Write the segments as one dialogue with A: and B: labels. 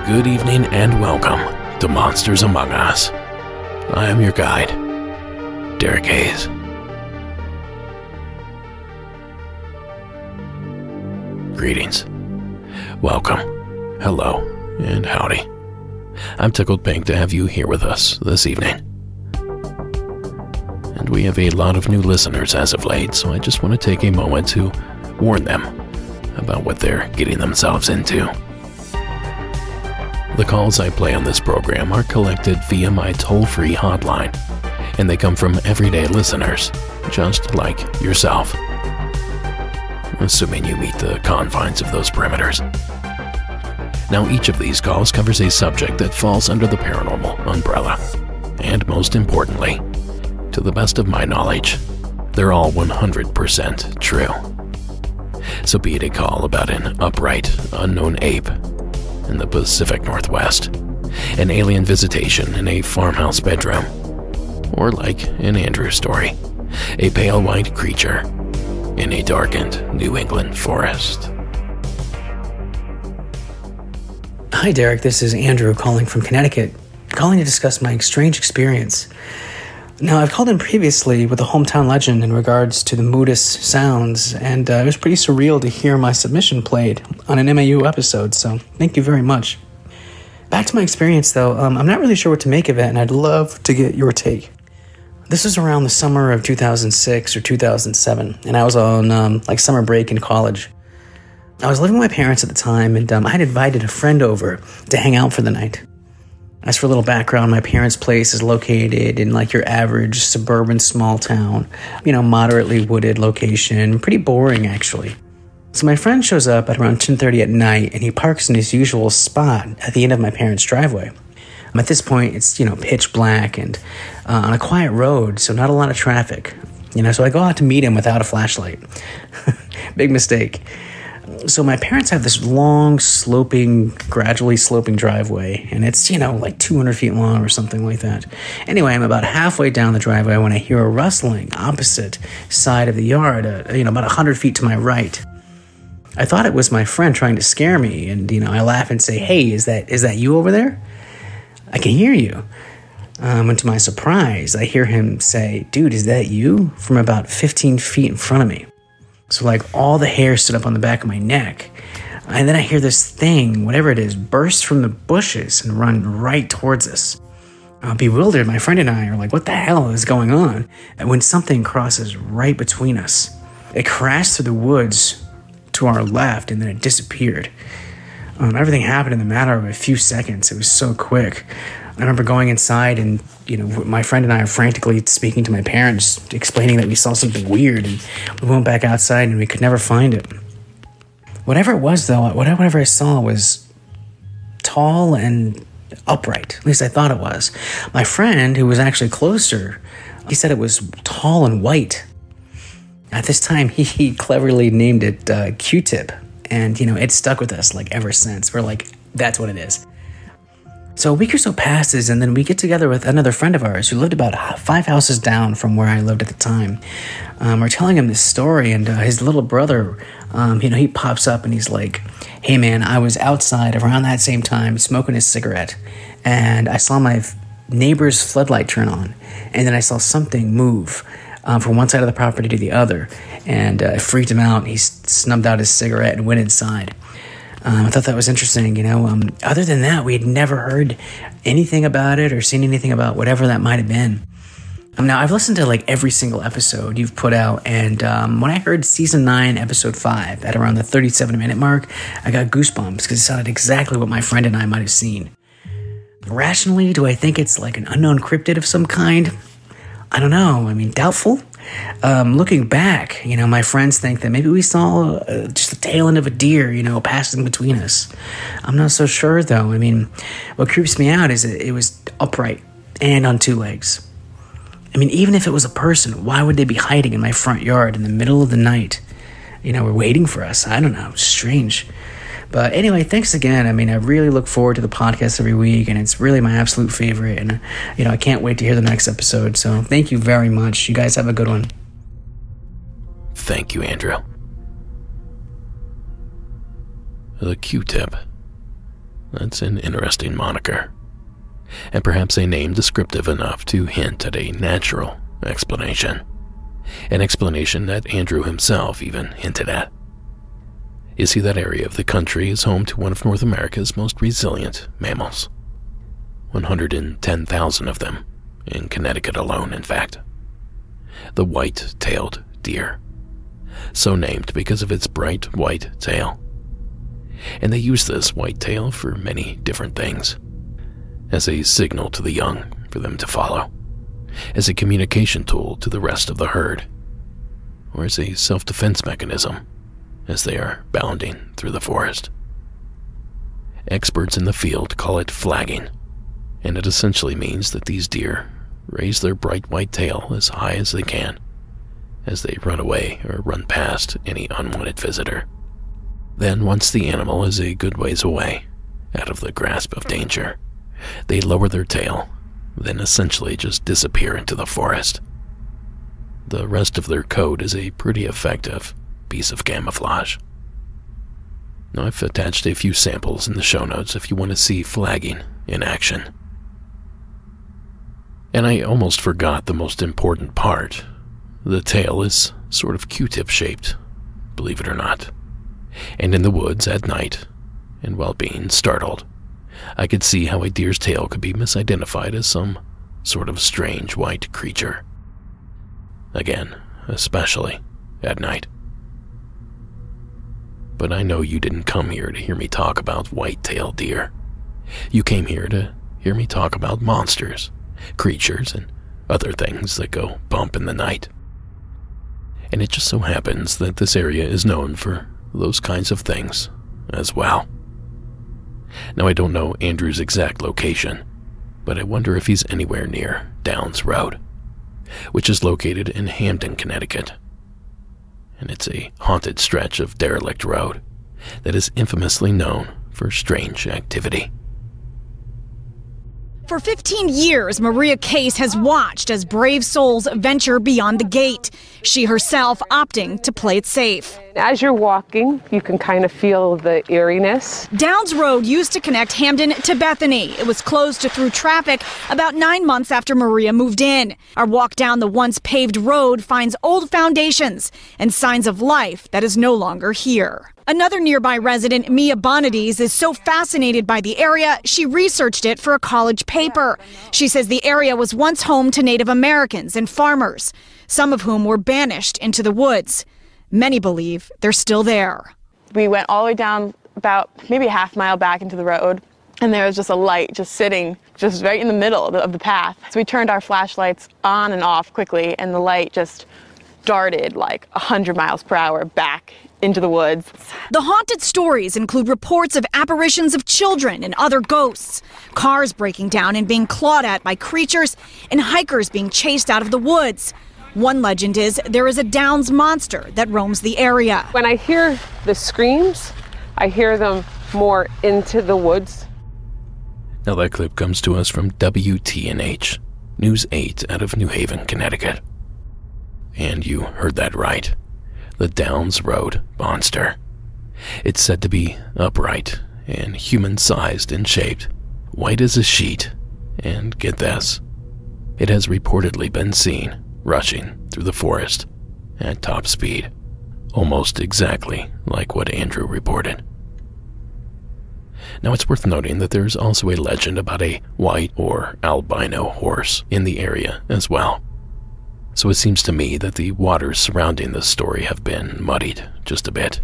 A: Good evening and welcome to Monsters Among Us. I am your guide, Derek Hayes. Greetings, welcome, hello, and howdy. I'm tickled pink to have you here with us this evening. And we have a lot of new listeners as of late, so I just want to take a moment to warn them about what they're getting themselves into. The calls I play on this program are collected via my toll-free hotline, and they come from everyday listeners, just like yourself, assuming you meet the confines of those perimeters. Now, each of these calls covers a subject that falls under the paranormal umbrella, and most importantly, to the best of my knowledge, they're all 100% true. So be it a call about an upright, unknown ape in the Pacific Northwest, an alien visitation in a farmhouse bedroom, or like in Andrew's story, a pale white creature in a darkened New England forest.
B: Hi Derek, this is Andrew calling from Connecticut, calling to discuss my strange experience. Now, I've called in previously with a hometown legend in regards to the Moodus sounds, and it was pretty surreal to hear my submission played on an MAU episode, so thank you very much. Back to my experience, though, I'm not really sure what to make of it, and I'd love to get your take. This was around the summer of 2006 or 2007, and I was on summer break in college. I was living with my parents at the time, and I had invited a friend over to hang out for the night. As for a little background, my parents' place is located in like your average suburban small town, moderately wooded location, pretty boring actually. So my friend shows up at around 10:30 at night, and he parks in his usual spot at the end of my parents' driveway. At this point, it's, pitch black and on a quiet road, so not a lot of traffic. So I go out to meet him without a flashlight. Big mistake. So my parents have this long, gradually sloping driveway, and it's, like 200 feet long or something like that. Anyway, I'm about halfway down the driveway when I hear a rustling opposite side of the yard, about 100 feet to my right. I thought it was my friend trying to scare me, and, I laugh and say, "Hey, is that you over there? I can hear you." And to my surprise, I hear him say, "Dude, is that you?" from about 15 feet in front of me. So all the hair stood up on the back of my neck. And then I hear this thing, whatever it is, burst from the bushes and run right towards us. Bewildered, my friend and I are like, what the hell is going on? And when something crosses right between us, it crashed through the woods to our left and then it disappeared. Everything happened in the matter of a few seconds. It was so quick. I remember going inside and, my friend and I are frantically speaking to my parents, explaining that we saw something weird, and we went back outside and we could never find it. Whatever it was, though, whatever I saw was tall and upright. At least I thought it was. My friend, who was actually closer, he said it was tall and white. At this time, he cleverly named it Q-tip, and, it stuck with us, ever since. We're like, that's what it is. So a week or so passes, and then we get together with another friend of ours who lived about 5 houses down from where I lived at the time. We're telling him this story, and his little brother, he pops up and he's like, "Hey man, I was outside around that same time smoking a cigarette, and I saw my neighbor's floodlight turn on, and then I saw something move from one side of the property to the other, and it freaked him out. He snubbed out his cigarette and went inside." I thought that was interesting, Other than that, we had never heard anything about it or seen anything about whatever that might have been. Now, I've listened to like every single episode you've put out, and when I heard season 9, episode 5, at around the 37-minute mark, I got goosebumps because it sounded exactly what my friend and I might have seen. Rationally, do I think it's like an unknown cryptid of some kind? I don't know. I mean, doubtful. Looking back, my friends think that maybe we saw just the tail end of a deer, passing between us. I'm not so sure, though. I mean, what creeps me out is it was upright and on 2 legs. I mean, even if it was a person, why would they be hiding in my front yard in the middle of the night? We're waiting for us. I don't know. Strange. But anyway, thanks again. I mean, I really look forward to the podcast every week, and it's really my absolute favorite. And, I can't wait to hear the next episode. So thank you very much. You guys have a good one.
A: Thank you, Andrew. The Q-tip. That's an interesting moniker. And perhaps a name descriptive enough to hint at a natural explanation. An explanation that Andrew himself even hinted at. You see, that area of the country is home to one of North America's most resilient mammals. 110,000 of them, in Connecticut alone, in fact. The white-tailed deer. So named because of its bright white tail. And they use this white tail for many different things. As a signal to the young for them to follow, as a communication tool to the rest of the herd, or as a self-defense mechanism as they are bounding through the forest. Experts in the field call it flagging, and it essentially means that these deer raise their bright white tail as high as they can as they run away or run past any unwanted visitor. Then, once the animal is a good ways away, out of the grasp of danger, they lower their tail, then essentially just disappear into the forest. The rest of their coat is a pretty effective piece of camouflage. Now, I've attached a few samples in the show notes if you want to see flagging in action. And I almost forgot the most important part. The tail is sort of Q-tip shaped, believe it or not. And in the woods at night, and while being startled, I could see how a deer's tail could be misidentified as some sort of strange white creature. Again, especially at night. But I know you didn't come here to hear me talk about white-tailed deer. You came here to hear me talk about monsters, creatures, and other things that go bump in the night. And it just so happens that this area is known for those kinds of things as well. Now, I don't know Andrew's exact location, but I wonder if he's anywhere near Downs Road, which is located in Hamden, Connecticut. And it's a haunted stretch of derelict road that is infamously known for strange activity.
C: For 15 years, Maria Case has watched as brave souls venture beyond the gate, she herself opting to play it safe.
D: As you're walking, you can kind of feel the eeriness.
C: Downs Road used to connect Hamden to Bethany. It was closed to through traffic about 9 months after Maria moved in. Our walk down the once paved road finds old foundations and signs of life that is no longer here. Another nearby resident, Mia Bonadies, is so fascinated by the area, she researched it for a college paper. She says the area was once home to Native Americans and farmers, some of whom were banished into the woods. Many believe they're still there.
E: We went all the way down about maybe a half mile back into the road, and there was just a light just sitting just right in the middle of the path. So we turned our flashlights on and off quickly, and the light just darted like 100 miles per hour back into the woods.
C: The haunted stories include reports of apparitions of children and other ghosts, cars breaking down and being clawed at by creatures, and hikers being chased out of the woods. One legend is there is a Downs monster that roams the area.
D: When I hear the screams, I hear them more into the woods.
A: Now that clip comes to us from WTNH, News 8 out of New Haven, Connecticut. And you heard that right. The Downs Road monster. It's said to be upright and human-sized and shaped, white as a sheet, and get this, it has reportedly been seen rushing through the forest at top speed, almost exactly like what Andrew reported. Now, it's worth noting that there's also a legend about a white or albino horse in the area as well. So it seems to me that the waters surrounding this story have been muddied just a bit.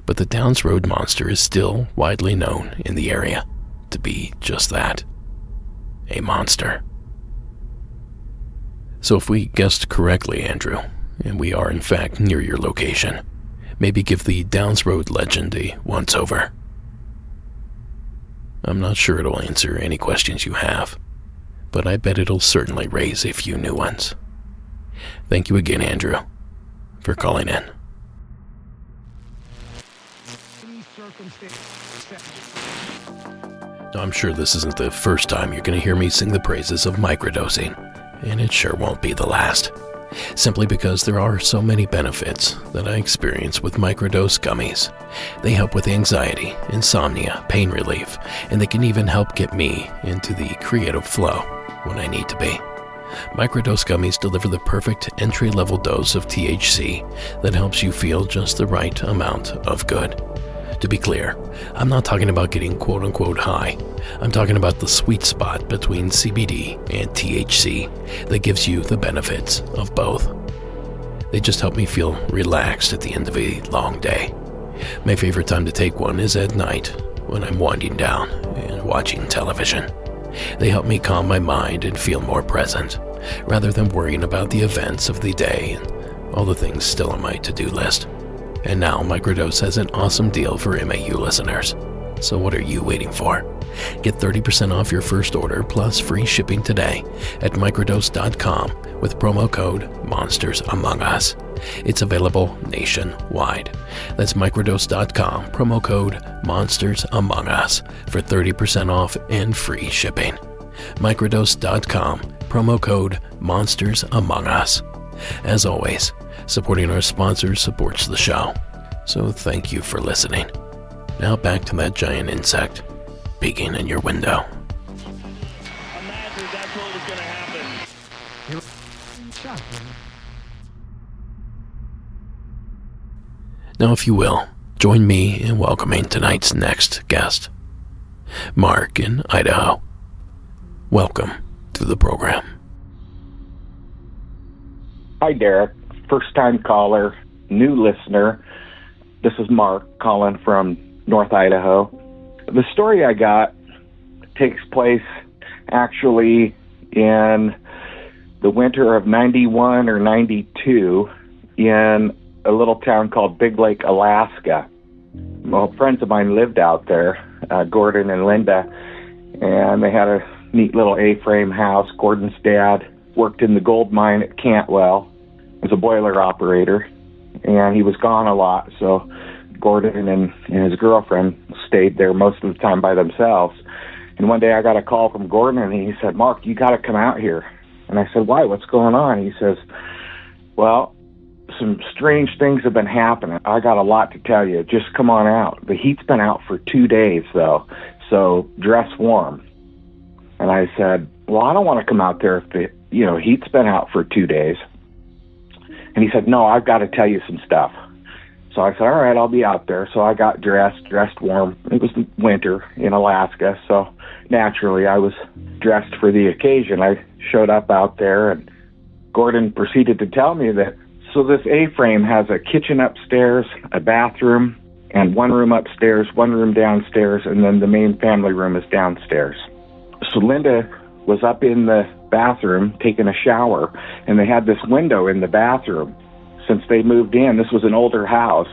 A: But the Downs Road monster is still widely known in the area to be just that, a monster. So if we guessed correctly, Andrew, and we are in fact near your location, maybe give the Downs Road legend a once-over. I'm not sure it'll answer any questions you have, but I bet it'll certainly raise a few new ones. Thank you again, Andrew, for calling in. Now, I'm sure this isn't the first time you're going to hear me sing the praises of microdosing, and it sure won't be the last. Simply because there are so many benefits that I experience with microdose gummies. They help with anxiety, insomnia, pain relief, and they can even help get me into the creative flow when I need to be. Microdose gummies deliver the perfect entry-level dose of THC that helps you feel just the right amount of good. To be clear, I'm not talking about getting quote-unquote high. I'm talking about the sweet spot between CBD and THC that gives you the benefits of both. They just help me feel relaxed at the end of a long day. My favorite time to take one is at night when I'm winding down and watching television. They help me calm my mind and feel more present, rather than worrying about the events of the day and all the things still on my to-do list. And now Microdose has an awesome deal for MAU listeners. So what are you waiting for? Get 30% off your first order plus free shipping today at microdose.com with promo code Monsters Among Us. It's available nationwide. That's microdose.com, promo code Monsters Among Us for 30% off and free shipping. Microdose.com, promo code Monsters Among Us. As always, supporting our sponsors supports the show, so thank you for listening. Now back to that giant insect peeking in your window.
F: Imagine that's what was going to happen.
A: Now, if you will, join me in welcoming tonight's next guest, Mark in Idaho. Welcome to the program.
G: Hi, Derek. First-time caller, new listener. This is Mark calling from North Idaho. The story I got takes place actually in the winter of 91 or 92 in a little town called Big Lake, Alaska. Well, friends of mine lived out there, Gordon and Linda, and they had a neat little A-frame house. Gordon's dad worked in the gold mine at Cantwell as a boiler operator, and he was gone a lot, so Gordon and his girlfriend stayed there most of the time by themselves. And one day I got a call from Gordon, and he said, "Mark, you got to come out here." And I said, "Why? What's going on?" He says, "Well, some strange things have been happening. I got a lot to tell you. Just come on out. The heat's been out for 2 days, though, so dress warm." And I said, "Well, I don't want to come out there if the heat's been out for 2 days." And he said, "No, I've got to tell you some stuff." So I said, "All right, I'll be out there." So I got dressed warm. It was winter in Alaska, so naturally I was dressed for the occasion. I showed up out there, and Gordon proceeded to tell me that, so this A-frame has a kitchen upstairs, a bathroom, and one room upstairs, one room downstairs, and then the main family room is downstairs. So Linda was up in the bathroom taking a shower, and they had this window in the bathroom. Since they moved in, this was an older house,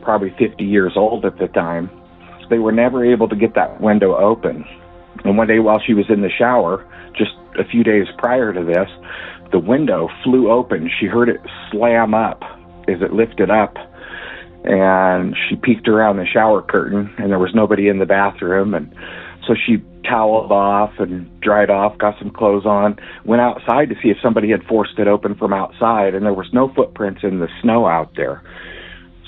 G: probably 50 years old at the time. They were never able to get that window open. And one day while she was in the shower, just a few days prior to this, the window flew open. She heard it slam up as it lifted up, and she peeked around the shower curtain, and there was nobody in the bathroom. And so she toweled off and dried off, got some clothes on, went outside to see if somebody had forced it open from outside, and there was no footprints in the snow out there.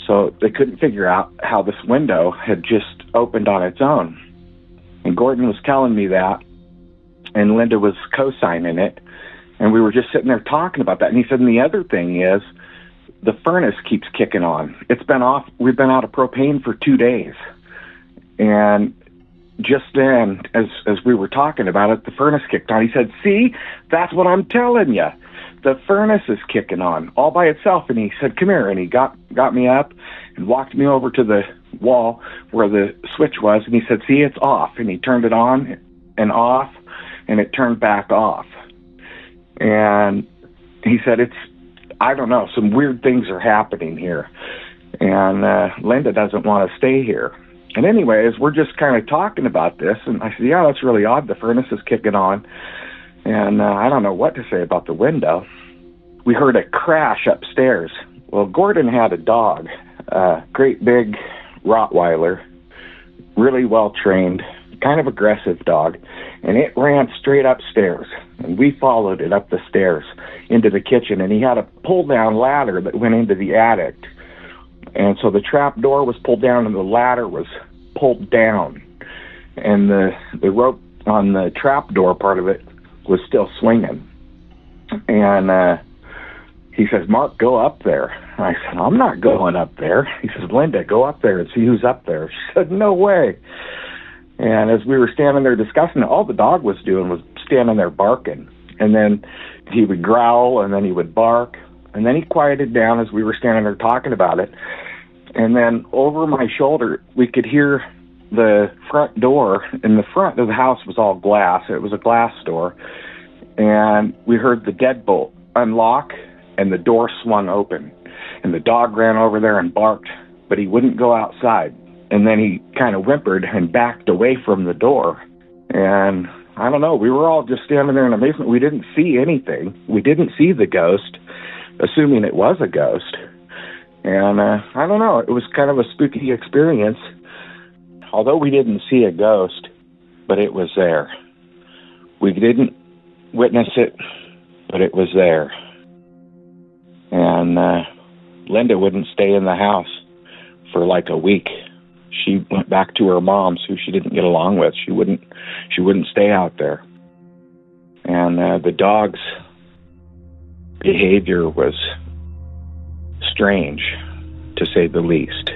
G: So they couldn't figure out how this window had just opened on its own. And Gordon was telling me that, and Linda was co-signing it, and we were just sitting there talking about that. And he said, and the other thing is, the furnace keeps kicking on. It's been off. We've been out of propane for 2 days. And just then, as we were talking about it, the furnace kicked on. He said, "See, that's what I'm telling you. the furnace is kicking on all by itself. And he said, come here. And he got me up and walked me over to the wall where the switch was. And he said, see, it's off. And he turned it on and off, and it turned back off. And he said, I don't know, some weird things are happening here. And Linda doesn't want to stay here. And anyways, we're just kind of talking about this. And I said, yeah, that's really odd. The furnace is kicking on. And I don't know what to say about the window. We heard a crash upstairs. Well, Gordon had a dog, a great big Rottweiler, really well trained, kind of aggressive dog. And it ran straight upstairs. And we followed it up the stairs into the kitchen. And he had a pull-down ladder that went into the attic. And so the trap door was pulled down and the ladder was pulled down. And the rope on the trap door part of it was still swinging. And he says, Mark, go up there. And I said, I'm not going up there. He says, Linda, go up there and see who's up there. She said, no way. And as we were standing there discussing it, all the dog was doing was standing there barking. And then he would growl, and then he would bark. And then he quieted down as we were standing there talking about it. And then over my shoulder, we could hear the front door. And the front of the house was all glass. It was a glass door. And we heard the deadbolt unlock, and the door swung open. And the dog ran over there and barked, but he wouldn't go outside. And then he kind of whimpered and backed away from the door. And I don't know, we were all just standing there in amazement. We didn't see anything. We didn't see the ghost, assuming it was a ghost. And I don't know, it was kind of a spooky experience. Although we didn't see a ghost, but it was there. We didn't witness it, but it was there. And Linda wouldn't stay in the house for like a week. She went back to her mom's, who she didn't get along with. She wouldn't stay out there. And the dog's behavior was strange, to say the least.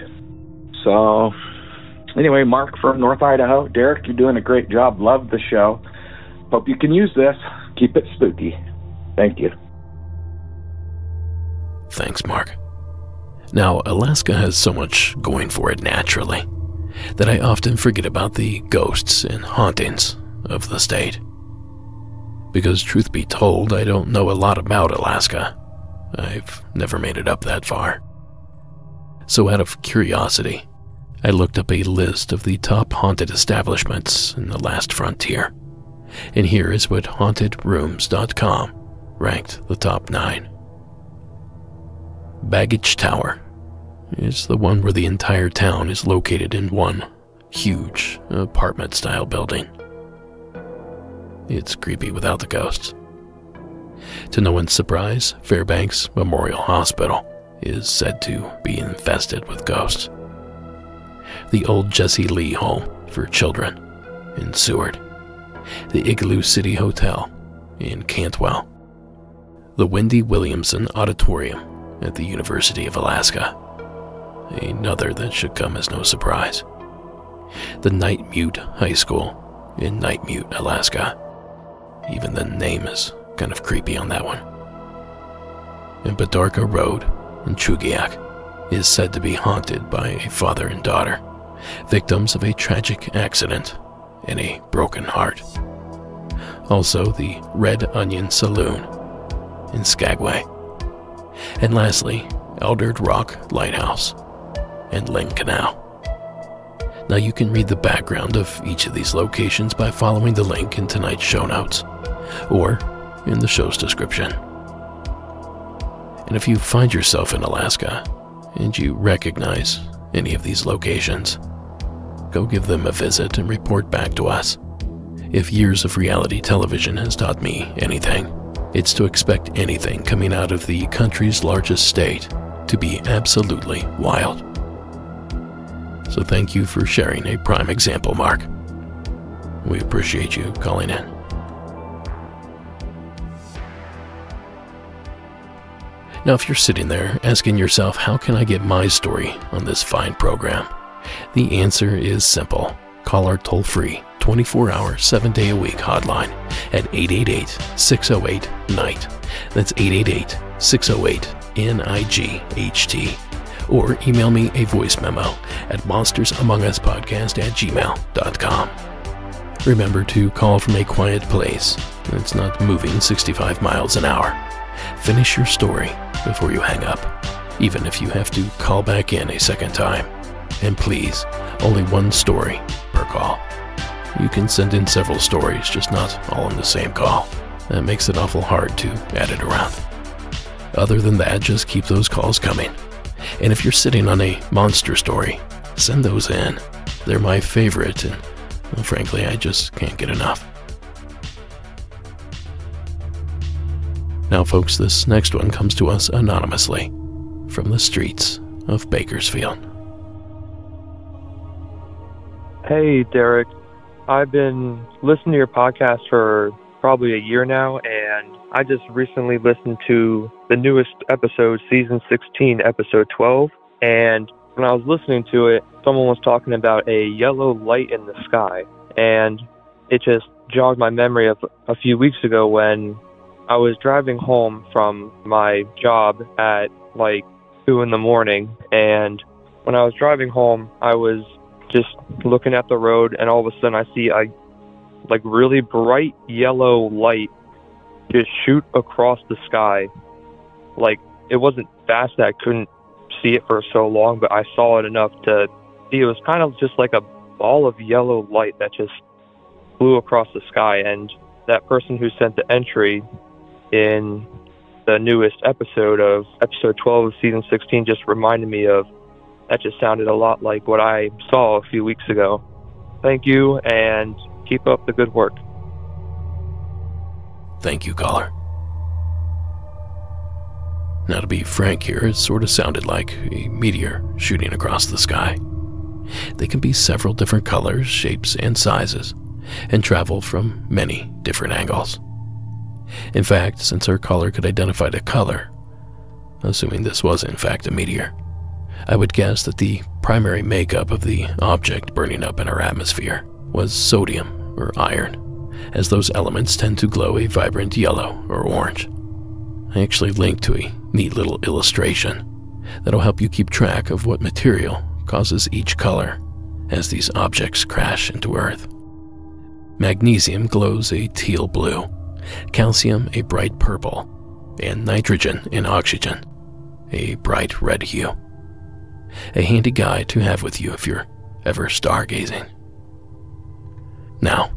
G: So, anyway, Mark from North Idaho. Derek, you're doing a great job. Love the show. Hope you can use this. Keep it spooky. Thank you.
A: Thanks, Mark. Now, Alaska has so much going for it naturally that I often forget about the ghosts and hauntings of the state. Because truth be told, I don't know a lot about Alaska. I've never made it up that far. So out of curiosity, I looked up a list of the top haunted establishments in the last frontier. And here is what hauntedrooms.com ranked the top 9. Baggage Tower is the one where the entire town is located in one huge apartment-style building. It's creepy without the ghosts. To no one's surprise, Fairbanks Memorial Hospital is said to be infested with ghosts. The old Jesse Lee Home for Children in Seward. The Igloo City Hotel in Cantwell. The Wendy Williamson Auditorium at the University of Alaska. Another that should come as no surprise. The Night Mute High School in Night Mute, Alaska. Even the name is kind of creepy on that one. And Badarka Road in Chugiak is said to be haunted by a father and daughter, victims of a tragic accident and a broken heart. Also, the Red Onion Saloon in Skagway. And lastly, Eldred Rock Lighthouse and Lynn Canal. Now you can read the background of each of these locations by following the link in tonight's show notes, or in the show's description. And if you find yourself in Alaska, and you recognize any of these locations, go give them a visit and report back to us. If years of reality television has taught me anything, it's to expect anything coming out of the country's largest state to be absolutely wild. So thank you for sharing a prime example, Mark. We appreciate you calling in. Now, if you're sitting there asking yourself, how can I get my story on this fine program? The answer is simple. Call our toll-free 24-hour, 7-day-a-week hotline at 888-608-NIGHT. That's 888-608-NIGHT. Or email me a voice memo at monstersamonguspodcast@gmail.com. Remember to call from a quiet place that's not moving 65 miles an hour. Finish your story before you hang up, even if you have to call back in a second time. And please, only one story per call. You can send in several stories, just not all in the same call. That makes it awful hard to edit around. Other than that, just keep those calls coming. And if you're sitting on a monster story, send those in. They're my favorite, and well, frankly, I just can't get enough. Now, folks, this next one comes to us anonymously from the streets of Bakersfield.
H: Hey, Derek. I've been listening to your podcast for probably a year now, and I just recently listened to the newest episode, Season 16, Episode 12, and when I was listening to it, someone was talking about a yellow light in the sky, and it just jogged my memory of a few weeks ago when I was driving home from my job at like 2 in the morning, and when I was driving home, I was just looking at the road, and all of a sudden I see a like really bright yellow light just shoot across the sky. Like, it wasn't fast that I couldn't see it for so long, but I saw it enough to see it was kind of just like a ball of yellow light that just flew across the sky. And that person who sent the entry in the newest episode of episode 12 of season 16 just reminded me of that. Just sounded a lot like what I saw a few weeks ago. Thank you, and keep up the good work.
A: Thank you, caller. Now, to be frank here, it sort of sounded like a meteor shooting across the sky. They can be several different colors, shapes, and sizes, and travel from many different angles. In fact, since our caller could identify the color, assuming this was in fact a meteor, I would guess that the primary makeup of the object burning up in our atmosphere was sodium or iron, as those elements tend to glow a vibrant yellow or orange. I actually linked to a neat little illustration that'll help you keep track of what material causes each color as these objects crash into Earth. Magnesium glows a teal blue, calcium a bright purple, and nitrogen and oxygen a bright red hue. A handy guide to have with you if you're ever stargazing. Now,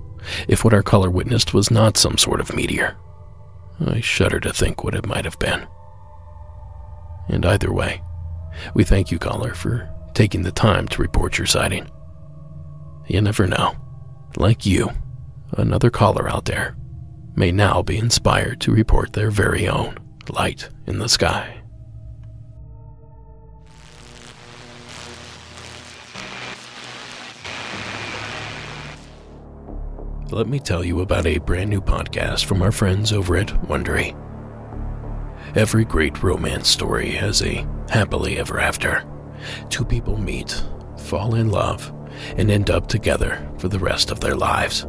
A: if what our caller witnessed was not some sort of meteor, I shudder to think what it might have been. And either way, we thank you, caller, for taking the time to report your sighting. You never know. Like you, another caller out there may now be inspired to report their very own light in the sky. Let me tell you about a brand new podcast from our friends over at Wondery. Every great romance story has a happily ever after. Two people meet, fall in love, and end up together for the rest of their lives.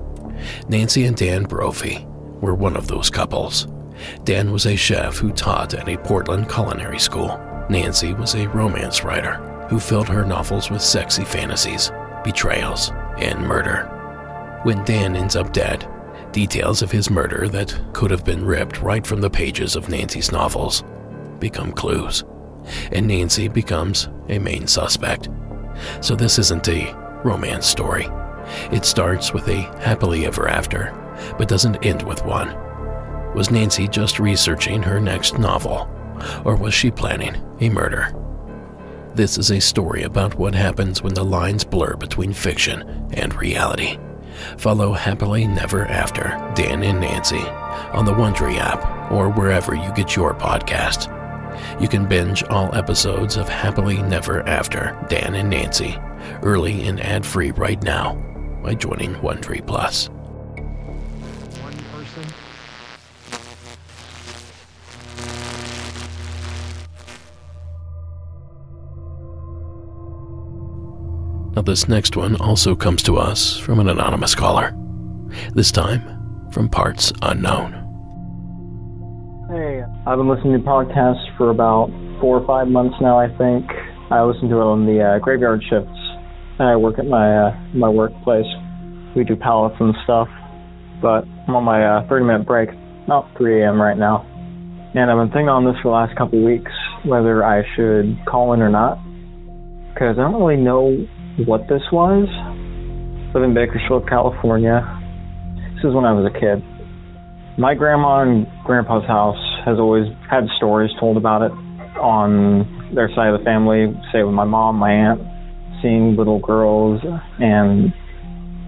A: Nancy and Dan Brophy were one of those couples. Dan was a chef who taught at a Portland culinary school. Nancy was a romance writer who filled her novels with sexy fantasies, betrayals, and murder. When Dan ends up dead, details of his murder that could have been ripped right from the pages of Nancy's novels become clues, and Nancy becomes a main suspect. So this isn't a romance story. It starts with a happily ever after, but doesn't end with one. Was Nancy just researching her next novel, or was she planning a murder? This is a story about what happens when the lines blur between fiction and reality. Follow Happily Never After, Dan and Nancy, on the Wondery app or wherever you get your podcast. You can binge all episodes of Happily Never After, Dan and Nancy, early and ad-free right now by joining Wondery Plus. Now this next one also comes to us from an anonymous caller, this time from parts unknown.
I: Hey, I've been listening to podcasts for about 4 or 5 months now, I think. I listen to it on the graveyard shifts, and I work at my workplace. We do pallets and stuff, but I'm on my 30-minute break, about 3 a.m. right now. And I've been thinking on this for the last couple of weeks, whether I should call in or not, because I don't really know what this was. I live in Bakersfield, California. This is when I was a kid. My grandma and grandpa's house has always had stories told about it on their side of the family, say with my mom, my aunt, seeing little girls and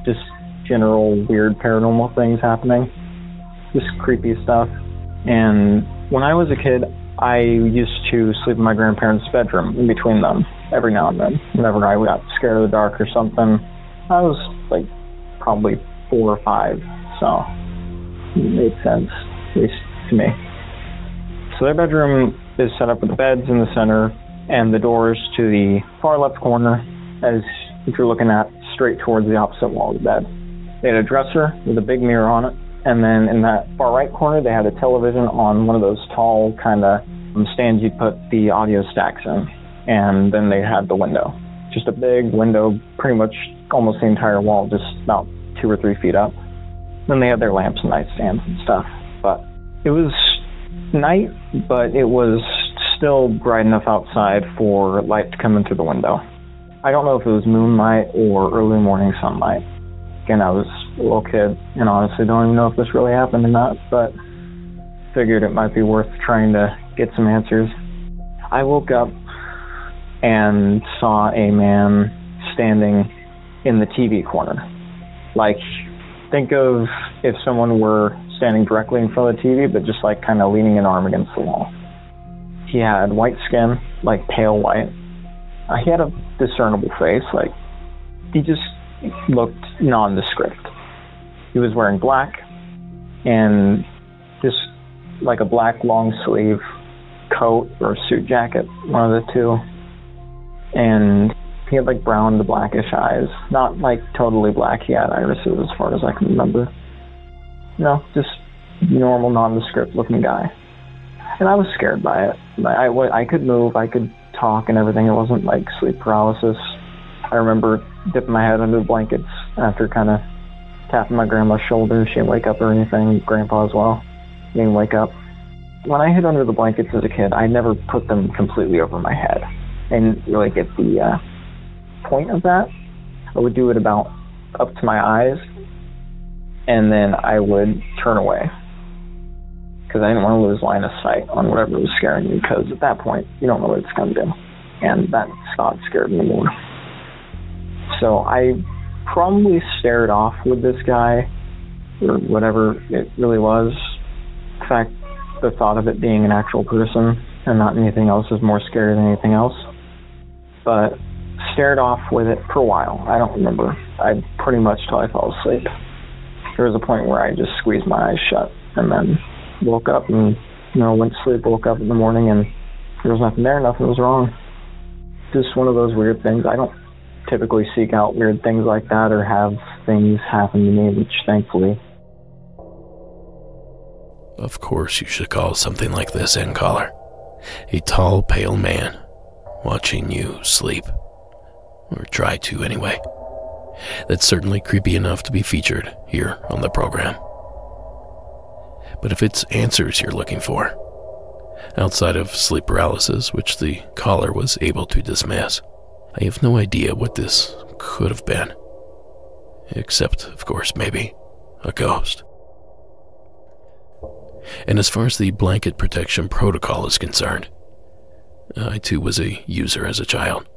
I: just general weird paranormal things happening, just creepy stuff. And when I was a kid, I used to sleep in my grandparents' bedroom in between them every now and then. Whenever I got scared of the dark or something, I was like probably 4 or 5, so it made sense, at least to me. So their bedroom is set up with the beds in the center and the doors to the far left corner, as if you're looking at straight towards the opposite wall of the bed. They had a dresser with a big mirror on it, and then in that far right corner they had a television on one of those tall kind of stands you'd put the audio stacks in, and then they had the window. Just a big window, pretty much almost the entire wall, just about 2 or 3 feet up. Then they had their lamps and nightstands and stuff. But it was night, but it was still bright enough outside for light to come in through the window. I don't know if it was moonlight or early morning sunlight. Again, I was a little kid, and honestly don't even know if this really happened or not, but figured it might be worth trying to get some answers. I woke up and saw a man standing in the TV corner. Like, think of if someone were standing directly in front of the TV, but just like kind of leaning an arm against the wall. He had white skin, like pale white. He had a discernible face, like he just looked nondescript. He was wearing black and just like a black long sleeve coat or suit jacket, one of the two. And he had like brown to blackish eyes. Not like totally black, he had irises as far as I can remember. You know, just normal, nondescript looking guy. And I was scared by it. I could move, I could talk and everything. It wasn't like sleep paralysis. I remember dipping my head under the blankets after kind of tapping my grandma's shoulder. She didn't wake up or anything. Grandpa as well. He didn't wake up. When I hid under the blankets as a kid, I never put them completely over my head. I didn't really get the point of that. I would do it about up to my eyes, and then I would turn away because I didn't want to lose line of sight on whatever was scaring me, because at that point you don't know what it's going to do, and that thought scared me more. So I probably stared off with this guy, or whatever it really was. In fact, the thought of it being an actual person and not anything else is more scary than anything else. But stared off with it for a while. I don't remember. I pretty much till I fell asleep. There was a point where I just squeezed my eyes shut and then woke up and, went to sleep, woke up in the morning, and there was nothing there, nothing was wrong. Just one of those weird things. I don't typically seek out weird things like that or have things happen to me, which thankfully.
A: Of course you should call something like this in, caller. A tall, pale man watching you sleep. Or try to, anyway. That's certainly creepy enough to be featured here on the program. But if it's answers you're looking for, outside of sleep paralysis, which the caller was able to dismiss, I have no idea what this could have been. Except, of course, maybe a ghost. And as far as the blanket protection protocol is concerned, I too was a user as a child.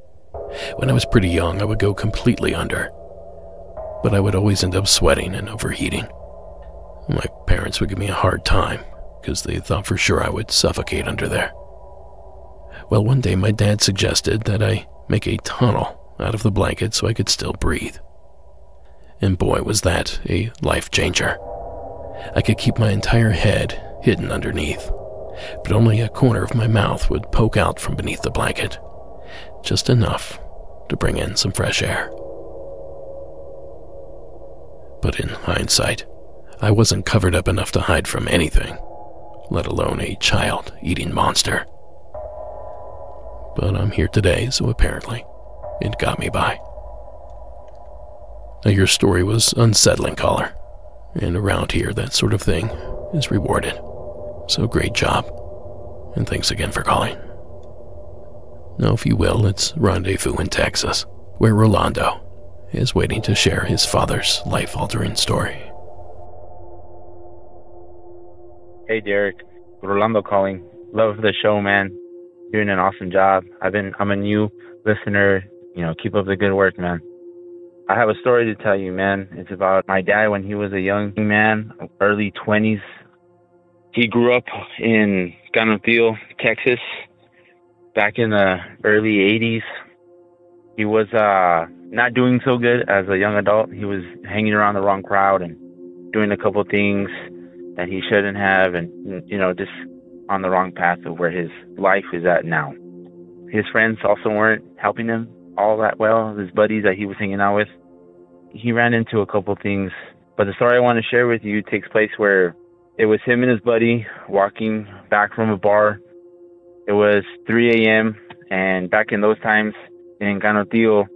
A: When I was pretty young, I would go completely under, but I would always end up sweating and overheating. My parents would give me a hard time because they thought for sure I would suffocate under there. Well, one day my dad suggested that I make a tunnel out of the blanket so I could still breathe. And boy, was that a life changer. I could keep my entire head hidden underneath, but only a corner of my mouth would poke out from beneath the blanket. Just enough to bring in some fresh air. But in hindsight, I wasn't covered up enough to hide from anything, let alone a child-eating monster. But I'm here today, so apparently it got me by. Now, your story was unsettling, caller, and around here that sort of thing is rewarded. So great job, and thanks again for calling. Now, if you will, let's rendezvous in Texas, where Rolando is waiting to share his father's life-altering story.
J: Hey, Derek. Rolando calling. Love the show, man. Doing an awesome job. I'm a new listener. Keep up the good work, man. I have a story to tell you, man. It's about my dad when he was a young man, early 20s. He grew up in Canantil, Texas, back in the early 80s. He was not doing so good as a young adult. He was hanging around the wrong crowd and doing a couple things that he shouldn't have, and just on the wrong path of where his life is at now. His friends also weren't helping him all that well, his buddies that he was hanging out with. He ran into a couple things, but the story I want to share with you takes place where it was him and his buddy walking back from a bar. It was 3 a.m., and back in those times in Canantil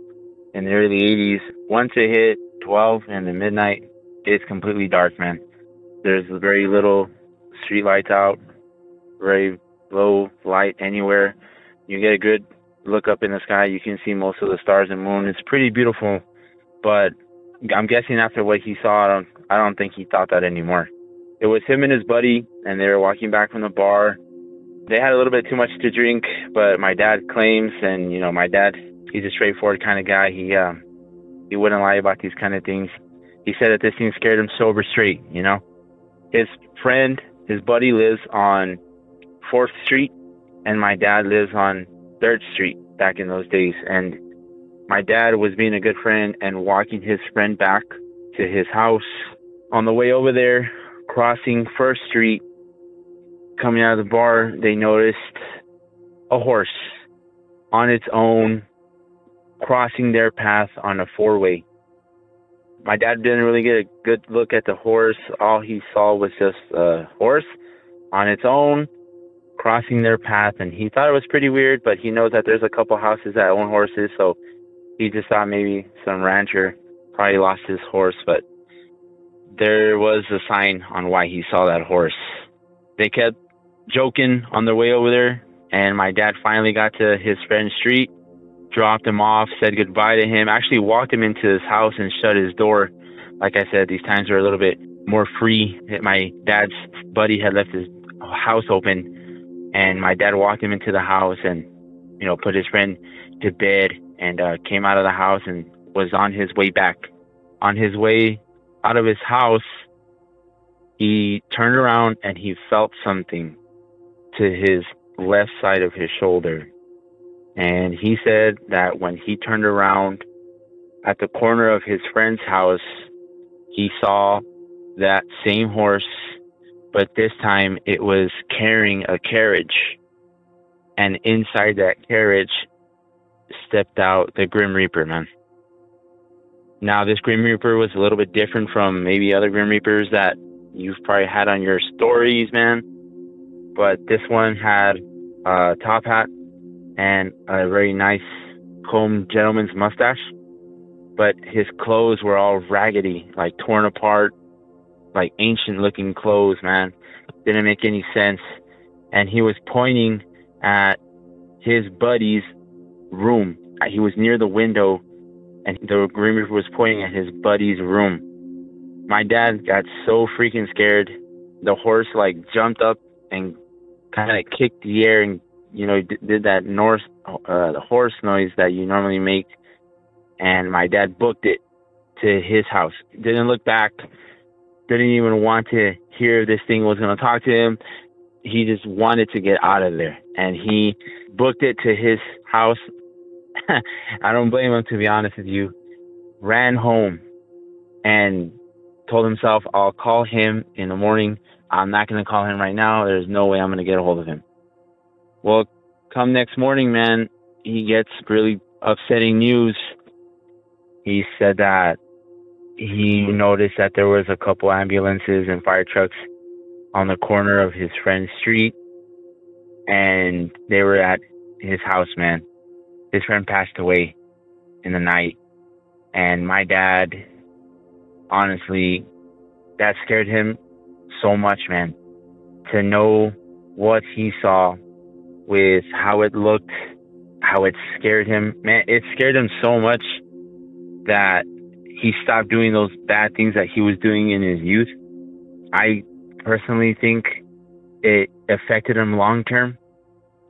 J: in the early 80s, once it hit 12 in the midnight, it's completely dark, man. There's very little street lights out, very low light anywhere. You get a good look up in the sky, you can see most of the stars and moon. It's pretty beautiful, but I'm guessing after what he saw, I don't think he thought that anymore. It was him and his buddy, and they were walking back from the bar. They had a little bit too much to drink, but my dad claims, and my dad, he's a straightforward kind of guy. He wouldn't lie about these kind of things. He said that this thing scared him sober straight, His friend, his buddy lives on 4th Street, and my dad lives on 3rd Street back in those days. And my dad was being a good friend and walking his friend back to his house. On the way over there, crossing 1st Street, coming out of the bar, they noticed a horse on its own, crossing their path on a 4-way. My dad didn't really get a good look at the horse. All he saw was just a horse on its own, crossing their path, and he thought it was pretty weird, but he knows that there's a couple houses that own horses, so he just thought maybe some rancher probably lost his horse, but there was a sign on why he saw that horse. They kept joking on their way over there, and my dad finally got to his friend's street, dropped him off, said goodbye to him, actually walked him into his house and shut his door. Like I said, these times were a little bit more free. My dad's buddy had left his house open, and my dad walked him into the house and, put his friend to bed, and came out of the house and was on his way back. On his way out of his house, he turned around and he felt something to his left side of his shoulder. And he said that when he turned around at the corner of his friend's house, he saw that same horse, but this time it was carrying a carriage. And inside that carriage stepped out the Grim Reaper, man. Now, this Grim Reaper was a little bit different from maybe other Grim Reapers that you've probably had on your stories, man. But this one had a top hat and a very nice combed gentleman's mustache. But his clothes were all raggedy, like torn apart, like ancient-looking clothes, man. Didn't make any sense. And he was pointing at his buddy's room. He was near the window, and the Grim Reaper was pointing at his buddy's room. My dad got so freaking scared. The horse, jumped up and kind of kicked the air and, did that the horse noise that you normally make. And my dad booked it to his house. Didn't look back. Didn't even want to hear if this thing was going to talk to him. He just wanted to get out of there. And he booked it to his house. I don't blame him, to be honest with you. Ran home and told himself, I'll call him in the morning. I'm not going to call him right now. There's no way I'm going to get a hold of him. Well, come next morning, man, he gets really upsetting news. He said that he noticed that there was a couple ambulances and fire trucks on the corner of his friend's street, and they were at his house, man. His friend passed away in the night, and my dad, honestly, that scared him so much, man. To know what he saw with how it looked, how it scared him, man, it scared him so much that he stopped doing those bad things that he was doing in his youth. I personally think it affected him long term.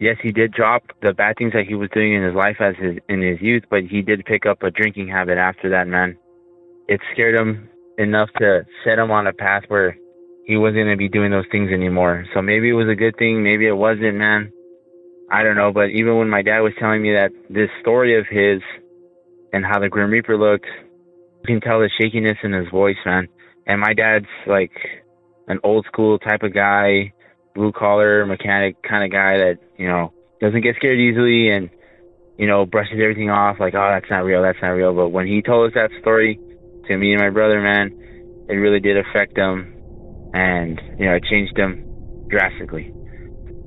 J: Yes, he did drop the bad things that he was doing in his life in his youth, but he did pick up a drinking habit after that, man. It scared him enough to set him on a path where he wasn't going to be doing those things anymore. So maybe it was a good thing, maybe it wasn't, man. I don't know, but even when my dad was telling me that this story of his and how the Grim Reaper looked, you can tell the shakiness in his voice, man. And my dad's like an old school type of guy, blue collar mechanic kind of guy that, you know, doesn't get scared easily and, you know, brushes everything off like, oh, that's not real, that's not real. But when he told us that story to me and my brother, man, it really did affect him, and, you know, it changed him drastically.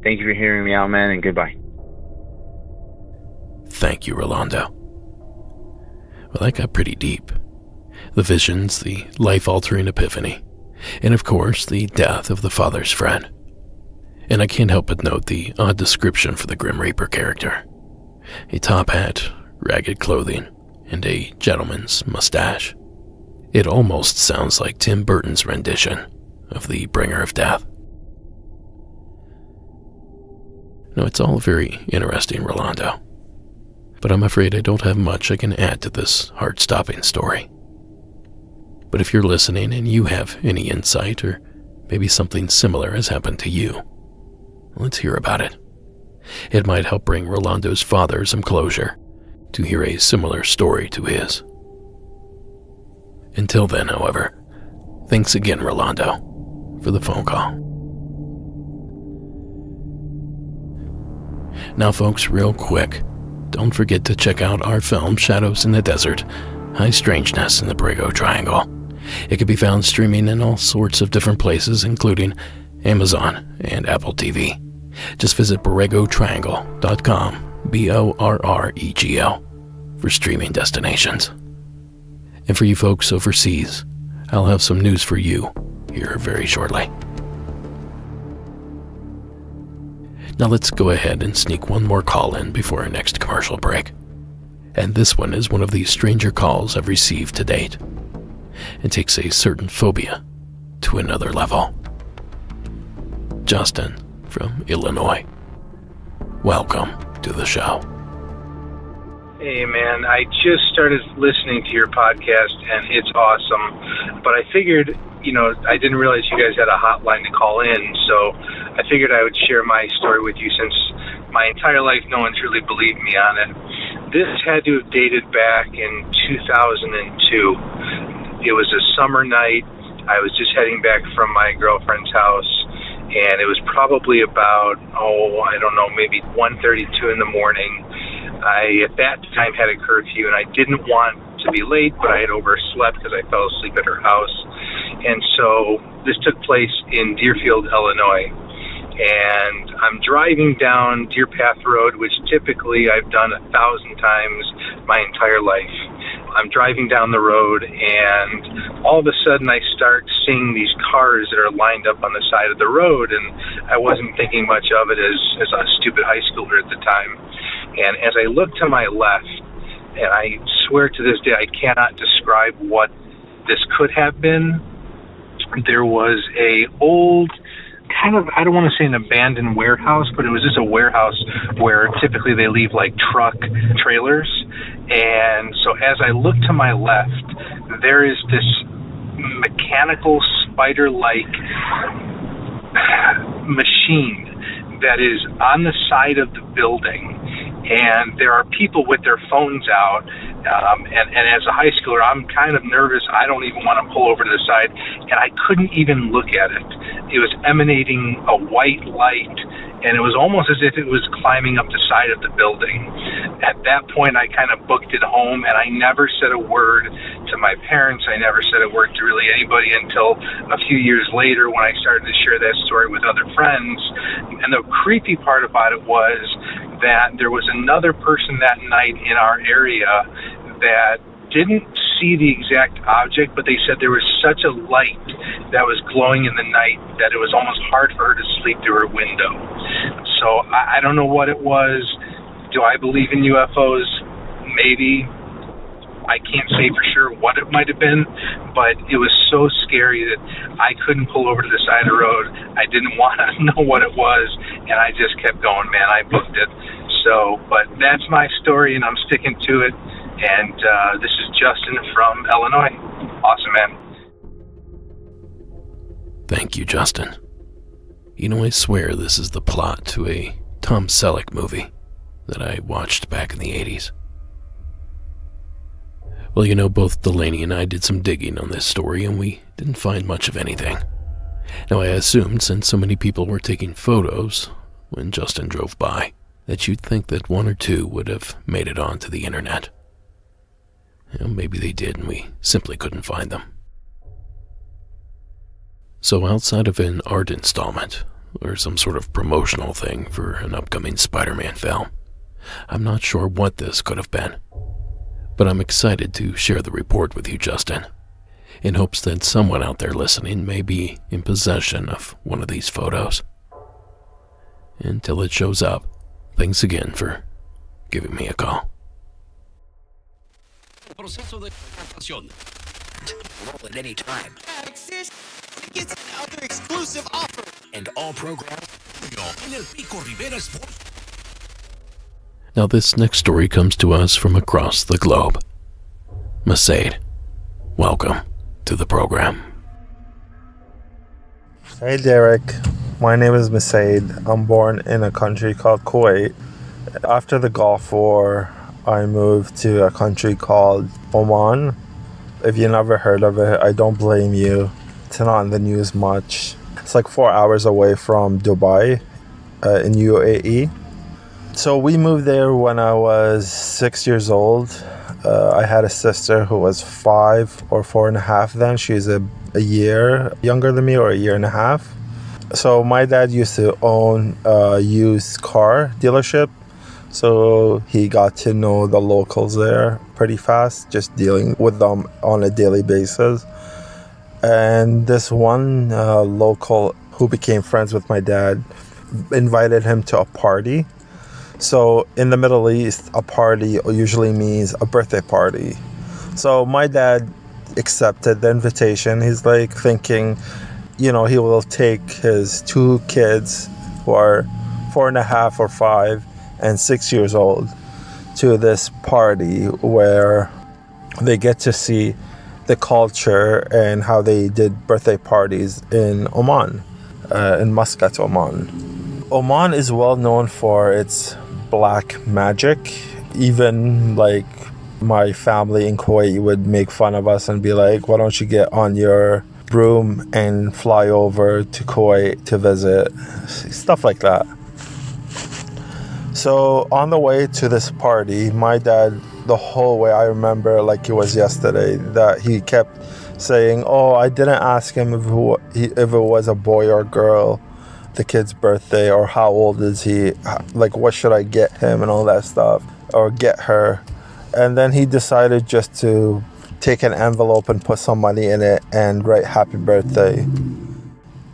J: Thank you for hearing me out, man, and goodbye.
A: Thank you, Rolando. Well, that got pretty deep. The visions, the life-altering epiphany, and of course, the death of the father's friend. And I can't help but note the odd description for the Grim Reaper character. A top hat, ragged clothing, and a gentleman's mustache. It almost sounds like Tim Burton's rendition of the Bringer of Death. Now, it's all very interesting, Rolando, but I'm afraid I don't have much I can add to this heart-stopping story. But if you're listening and you have any insight, or maybe something similar has happened to you, let's hear about it. It might help bring Rolando's father some closure to hear a similar story to his. Until then, however, thanks again, Rolando, for the phone call. Now, folks, real quick, don't forget to check out our film Shadows in the Desert, High Strangeness in the Borrego Triangle. It can be found streaming in all sorts of different places, including Amazon and Apple TV. Just visit borregotriangle.com, BORREGO, for streaming destinations. And for you folks overseas, I'll have some news for you here very shortly. Now let's go ahead and sneak one more call in before our next commercial break. And this one is one of the stranger calls I've received to date. It takes a certain phobia to another level. Justin from Illinois, welcome to the show.
K: Hey man, I just started listening to your podcast and it's awesome, but I figured, I didn't realize you guys had a hotline to call in, so I figured I would share my story with you since my entire life no one's really believed me on it. This had to have dated back in 2002. It was a summer night. I was just heading back from my girlfriend's house, and it was probably about, maybe 1:32 in the morning. I, at that time, had a curfew, and I didn't want to be late, but I had overslept because I fell asleep at her house. And so this took place in Deerfield, Illinois. And I'm driving down Deer Path Road, which typically I've done 1,000 times my entire life. I'm driving down the road, and all of a sudden I start seeing these cars that are lined up on the side of the road, and I wasn't thinking much of it as a stupid high schooler at the time. And as I look to my left, and I swear to this day I cannot describe what this could have been, there was a old, kind of, I don't want to say an abandoned warehouse, but it was just a warehouse where typically they leave like truck trailers. And so as I look to my left, there is this mechanical spider-like machine that is on the side of the building. And there are people with their phones out, and as a high schooler, I'm kind of nervous. I don't even want to pull over to the side, and I couldn't even look at it. It was emanating a white light, and it was almost as if it was climbing up the side of the building. At that point, I kind of booked it home, and I never said a word to my parents. I never said a word to really anybody until a few years later when I started to share that story with other friends. And the creepy part about it was that there was another person that night in our area that didn't see the exact object, but they said there was such a light that was glowing in the night that it was almost hard for her to sleep through her window. So I don't know what it was. Do I believe in UFOs? Maybe. I can't say for sure what it might have been, but it was so scary that I couldn't pull over to the side of the road. I didn't want to know what it was, and I just kept going, man. I booked it. So, but that's my story, and I'm sticking to it. And this is Justin from Illinois. Awesome, man.
A: Thank you, Justin. You know, I swear this is the plot to a Tom Selleck movie that I watched back in the 80s. Well, you know, both Delaney and I did some digging on this story, and we didn't find much of anything. Now, I assumed since so many people were taking photos when Justin drove by, that you'd think that one or two would have made it onto the internet. You know, maybe they did, and we simply couldn't find them. So outside of an art installment, or some sort of promotional thing for an upcoming Spider-Man film, I'm not sure what this could have been. But I'm excited to share the report with you, Justin, in hopes that someone out there listening may be in possession of one of these photos. Until it shows up, thanks again for giving me a call.
L: Roll at any time. Gets another exclusive offer. And all programs in El Pico Rivera Sports.
A: Now this next story comes to us from across the globe. Masaid, welcome to the program.
M: Hey Derek, my name is Masaid. I'm born in a country called Kuwait. After the Gulf War, I moved to a country called Oman. If you never heard of it, I don't blame you. It's not in the news much. It's like 4 hours away from Dubai in UAE. So we moved there when I was 6 years old. I had a sister who was 5 or 4.5 then. She's a year younger than me, or a year and a half. So my dad used to own a used car dealership. So he got to know the locals there pretty fast, just dealing with them on a daily basis. And this one local who became friends with my dad invited him to a party. So in the Middle East, a party usually means a birthday party. So my dad accepted the invitation. He's like thinking, you know, he will take his 2 kids who are 4.5 or 5 and 6 years old to this party where they get to see the culture and how they did birthday parties in Oman, in Muscat, Oman. Oman is well known for its black magic. Even like my family in Kuwait would make fun of us and be like, why don't you get on your broom and fly over to Kuwait to visit, stuff like that. So on the way to this party, my dad, the whole way, I remember like it was yesterday, that he kept saying, oh, I didn't ask him if it was a boy or girl, the kid's birthday, or how old is he, like what should I get him and all that stuff, or get her. And then he decided just to take an envelope and put some money in it and write happy birthday.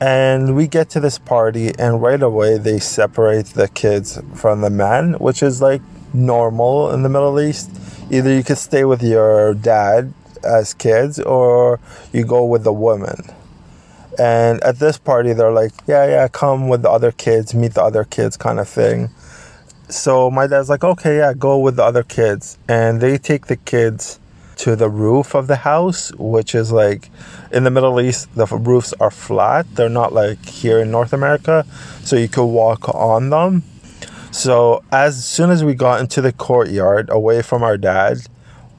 M: And we get to this party, and right away they separate the kids from the men, which is like normal in the Middle East. Either you could stay with your dad as kids, or you go with the woman. And at this party, they're like, yeah, come with the other kids, meet the other kids kind of thing. So my dad's like, okay, yeah, go with the other kids. And they take the kids to the roof of the house, which is like, in the Middle East, the roofs are flat. They're not like here in North America, so you could walk on them. So as soon as we got into the courtyard, away from our dad,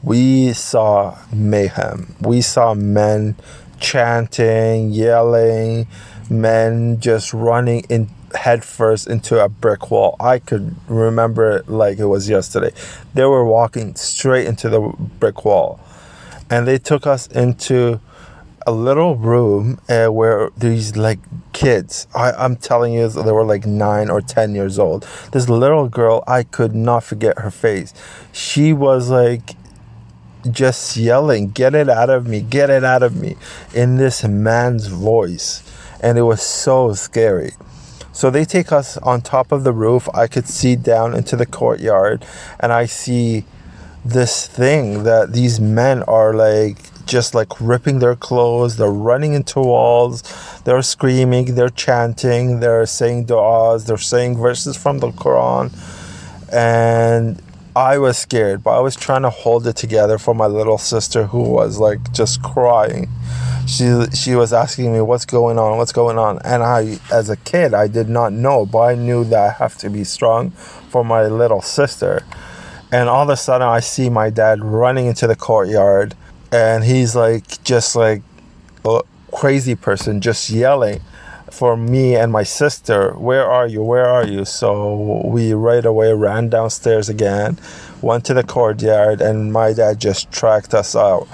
M: we saw mayhem. We saw men chanting, yelling, men just running in head first into a brick wall. I could remember it like it was yesterday. They were walking straight into the brick wall, and they took us into a little room where these like kids, I'm telling you, they were like 9 or 10 years old. This little girl, I could not forget her face. She was like just yelling, "Get it out of me, get it out of me," in this man's voice. And it was so scary. So they take us on top of the roof. I could see down into the courtyard, and I see this thing that these men are like just like ripping their clothes. They're running into walls. They're screaming. They're chanting. They're saying du'as. They're saying verses from the Quran. And I was scared, but I was trying to hold it together for my little sister, who was like just crying. She was asking me, what's going on? And I, as a kid, I did not know, but I knew that I have to be strong for my little sister. And all of a sudden, I see my dad running into the courtyard, and he's like, just like a crazy person, just yelling for me and my sister, where are you, where are you? So we right away ran downstairs again, went to the courtyard, and my dad just tracked us out.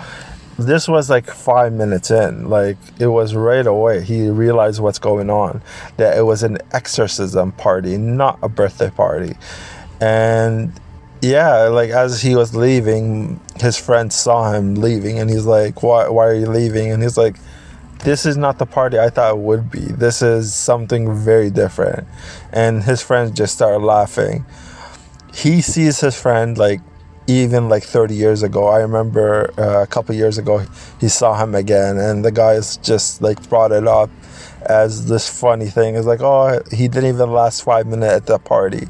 M: This was like 5 minutes in, like it was right away. He realized what's going on, that it was an exorcism party, not a birthday party. And yeah, like as he was leaving, his friend saw him leaving, and he's like, why are you leaving? And he's like, this is not the party I thought it would be. This is something very different. And his friends just started laughing. He sees his friend like even like 30 years ago. I remember a couple years ago, he saw him again, and the guys just like brought it up as this funny thing. It's like, oh, he didn't even last 5 minutes at the party.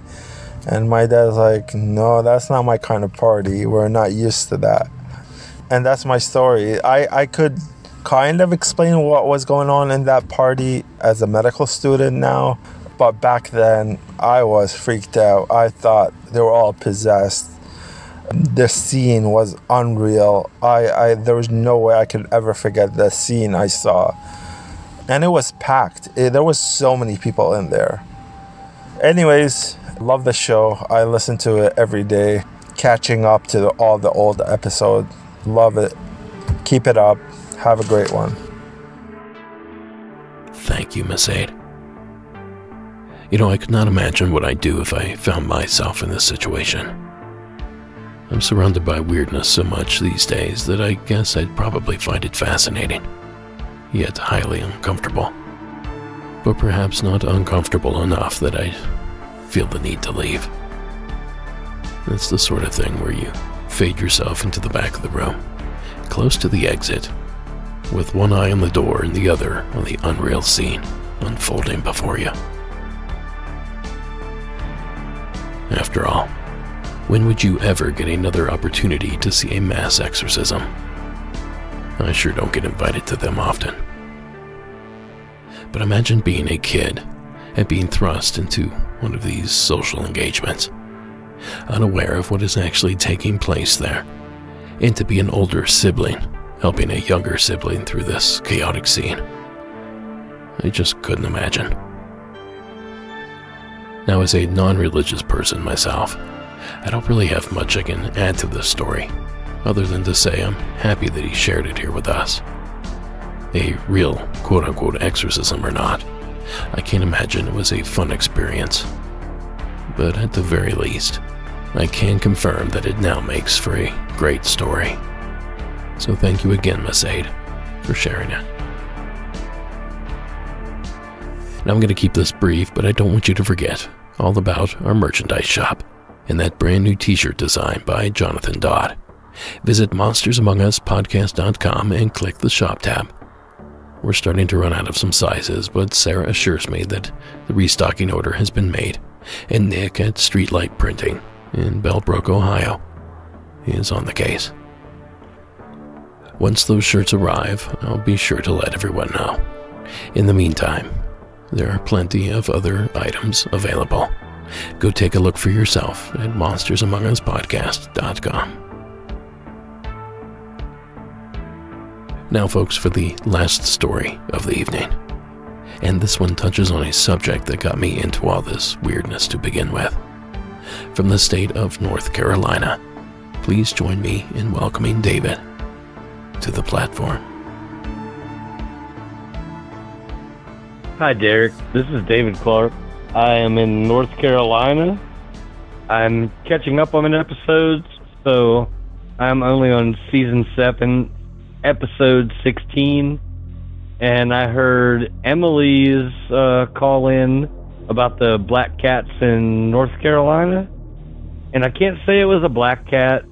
M: And my dad's like, no, that's not my kind of party. We're not used to that. And that's my story. I could kind of explain what was going on in that party as a medical student now, but back then I was freaked out. I thought they were all possessed. The scene was unreal. There was no way I could ever forget the scene I saw. And it was packed. There was so many people in there. Anyways, love the show. I listen to it every day, catching up to all the old episodes. Love it. Keep it up. Have a great one.
A: Thank you, Miss Aid. You know, I could not imagine what I'd do if I found myself in this situation. I'm surrounded by weirdness so much these days that I guess I'd probably find it fascinating, yet highly uncomfortable. But perhaps not uncomfortable enough that I feel the need to leave. It's the sort of thing where you fade yourself into the back of the room, close to the exit, with one eye on the door and the other on the unreal scene unfolding before you. After all, when would you ever get another opportunity to see a mass exorcism? I sure don't get invited to them often. But imagine being a kid and being thrust into one of these social engagements, unaware of what is actually taking place there, and to be an older sibling helping a younger sibling through this chaotic scene. I just couldn't imagine. Now, as a non-religious person myself, I don't really have much I can add to this story, other than to say I'm happy that he shared it here with us. A real quote-unquote exorcism or not, I can't imagine it was a fun experience. But at the very least, I can confirm that it now makes for a great story. So thank you again, Miss Aid, for sharing it. Now I'm going to keep this brief, but I don't want you to forget all about our merchandise shop and that brand new t-shirt design by Jonathan Dodd. Visit monstersamonguspodcast.com and click the shop tab. We're starting to run out of some sizes, but Sarah assures me that the restocking order has been made, and Nick at Streetlight Printing in Bellbrook, Ohio, is on the case. Once those shirts arrive, I'll be sure to let everyone know. In the meantime, there are plenty of other items available. Go take a look for yourself at monstersamonguspodcast.com. Now, folks, for the last story of the evening. And this one touches on a subject that got me into all this weirdness to begin with. From the state of North Carolina, please join me in welcoming David to the platform.
N: Hi, Derek. This is David Clark. I am in North Carolina. I'm catching up on episodes, so I'm only on season 7, episode 16, and I heard Emily's call in about the black cats in North Carolina, and I can't say it was a black cat.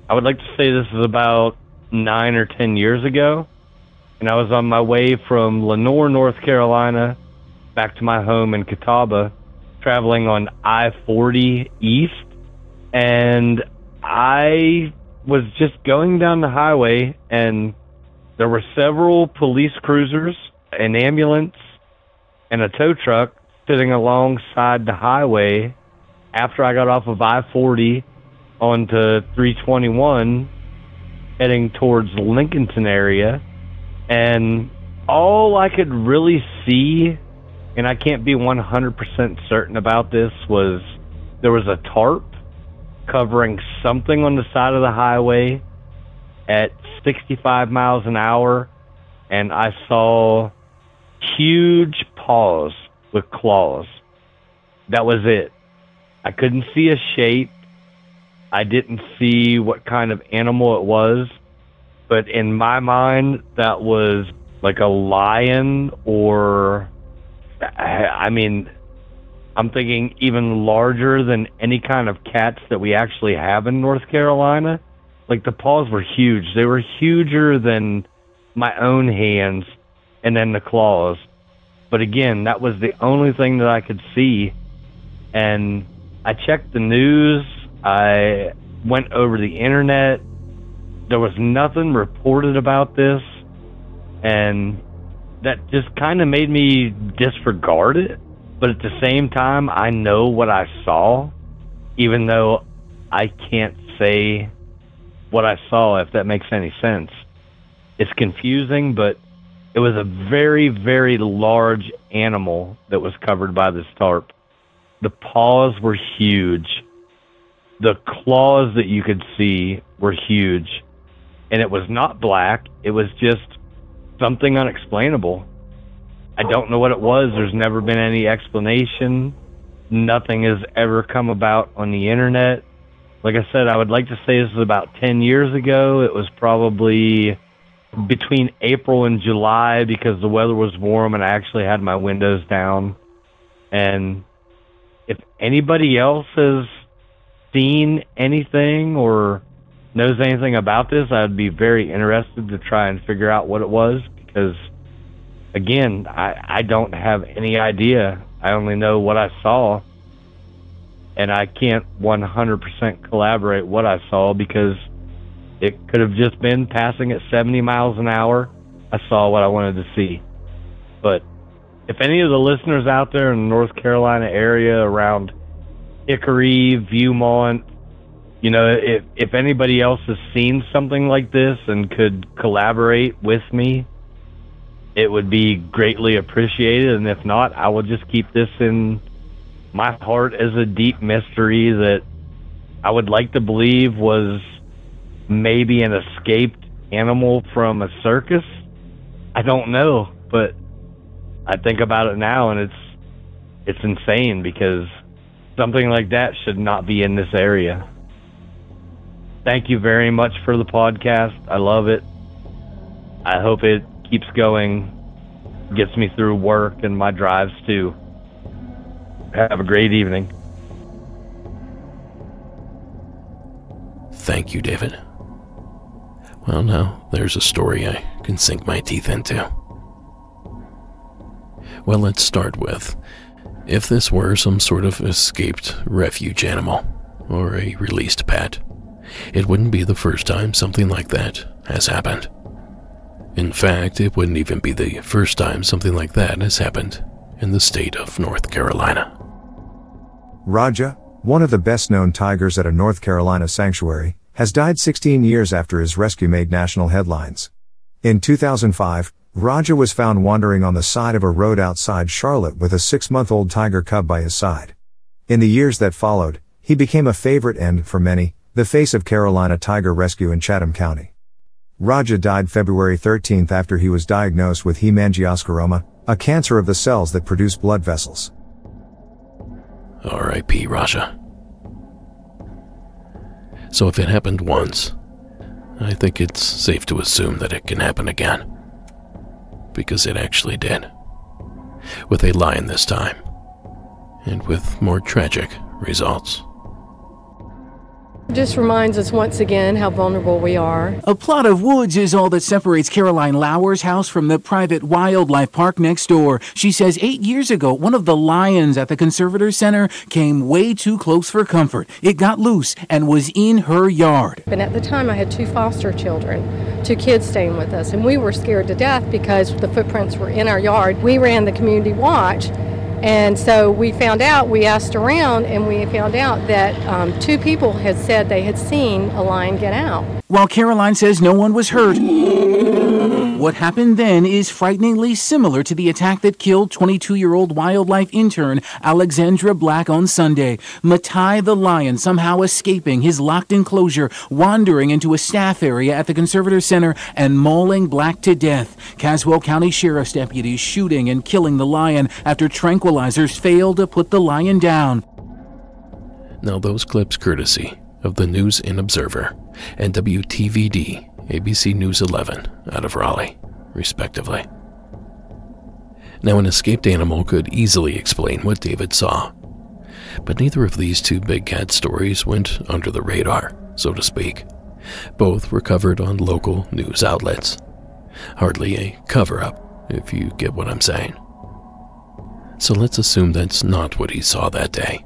N: I would like to say this is about 9 or 10 years ago, and I was on my way from Lenoir, North Carolina, back to my home in Catawba, traveling on I-40 East, and I was just going down the highway, and there were several police cruisers, an ambulance, and a tow truck sitting alongside the highway after I got off of I-40 onto 321, heading towards Lincolnton area, and all I could really see, and I can't be 100% certain about this, was there was a tarp covering something on the side of the highway at 65 miles an hour, and I saw huge paws with claws. That was it. I couldn't see a shape. I didn't see what kind of animal it was, but in my mind, that was like a lion, or I mean, I'm thinking even larger than any kind of cats that we actually have in North Carolina. Like, the paws were huge. They were huger than my own hands, and then the claws. But again, that was the only thing that I could see. And I checked the news. I went over the internet. There was nothing reported about this. And that just kind of made me disregard it. But at the same time, I know what I saw, even though I can't say what I saw, if that makes any sense. It's confusing, but it was a very, very large animal that was covered by this tarp. The paws were huge. The claws that you could see were huge. And it was not black. It was just something unexplainable. I don't know what it was. There's never been any explanation. Nothing has ever come about on the internet. Like I said, I would like to say this was about 10 years ago. It was probably between April and July because the weather was warm and I actually had my windows down. And if anybody else has seen anything or knows anything about this, I'd be very interested to try and figure out what it was, because again, I don't have any idea. I only know what I saw, and I can't 100% collaborate what I saw because it could have just been passing at 70 miles an hour. I saw what I wanted to see. But if any of the listeners out there in the North Carolina area around Hickory, Viewmont, you know, if anybody else has seen something like this and could collaborate with me, it would be greatly appreciated. And if not, I will just keep this in my heart as a deep mystery that I would like to believe was maybe an escaped animal from a circus. I don't know, but I think about it now and it's insane because something like that should not be in this area. Thank you very much for the podcast. I love it. I hope it keeps going, gets me through work and my drives too. Have a great evening.
A: Thank you, David. Well, now there's a story I can sink my teeth into. Well, let's start with, if this were some sort of escaped refuge animal or a released pet, it wouldn't be the first time something like that has happened. In fact, it wouldn't even be the first time something like that has happened in the state of North Carolina.
O: Raja, one of the best-known tigers at a North Carolina sanctuary, has died 16 years after his rescue made national headlines. In 2005, Raja was found wandering on the side of a road outside Charlotte with a 6-month-old tiger cub by his side. In the years that followed, he became a favorite and, for many, the face of Carolina tiger rescue in Chatham County. Raja died February 13 after he was diagnosed with hemangiosarcoma, a cancer of the cells that produce blood vessels.
A: R.I.P. Raja. So if it happened once, I think it's safe to assume that it can happen again. Because it actually did. With a lion this time. And with more tragic results.
P: Just reminds us once again how vulnerable we are.
Q: A plot of woods is all that separates Caroline Lauer's house from the private wildlife park next door. She says 8 years ago, one of the lions at the Conservator Center came way too close for comfort. It got loose and was in her yard.
P: And at the time, I had 2 foster children, 2 kids staying with us, and we were scared to death because the footprints were in our yard. We ran the community watch. And so we asked around, and we found out that 2 people had said they had seen a lion get out.
Q: While Caroline says no one was hurt, what happened then is frighteningly similar to the attack that killed 22-year-old wildlife intern Alexandra Black on Sunday. Matai the lion somehow escaping his locked enclosure, wandering into a staff area at the Conservator Center and mauling Black to death. Caswell County Sheriff's deputies shooting and killing the lion after tranquilizers failed to put the lion down.
A: Now those clips courtesy of the News and Observer and WTVD ABC News 11 out of Raleigh, respectively. Now an escaped animal could easily explain what David saw, but neither of these 2 big cat stories went under the radar, so to speak. Both were covered on local news outlets. Hardly a cover-up, if you get what I'm saying. So let's assume that's not what he saw that day,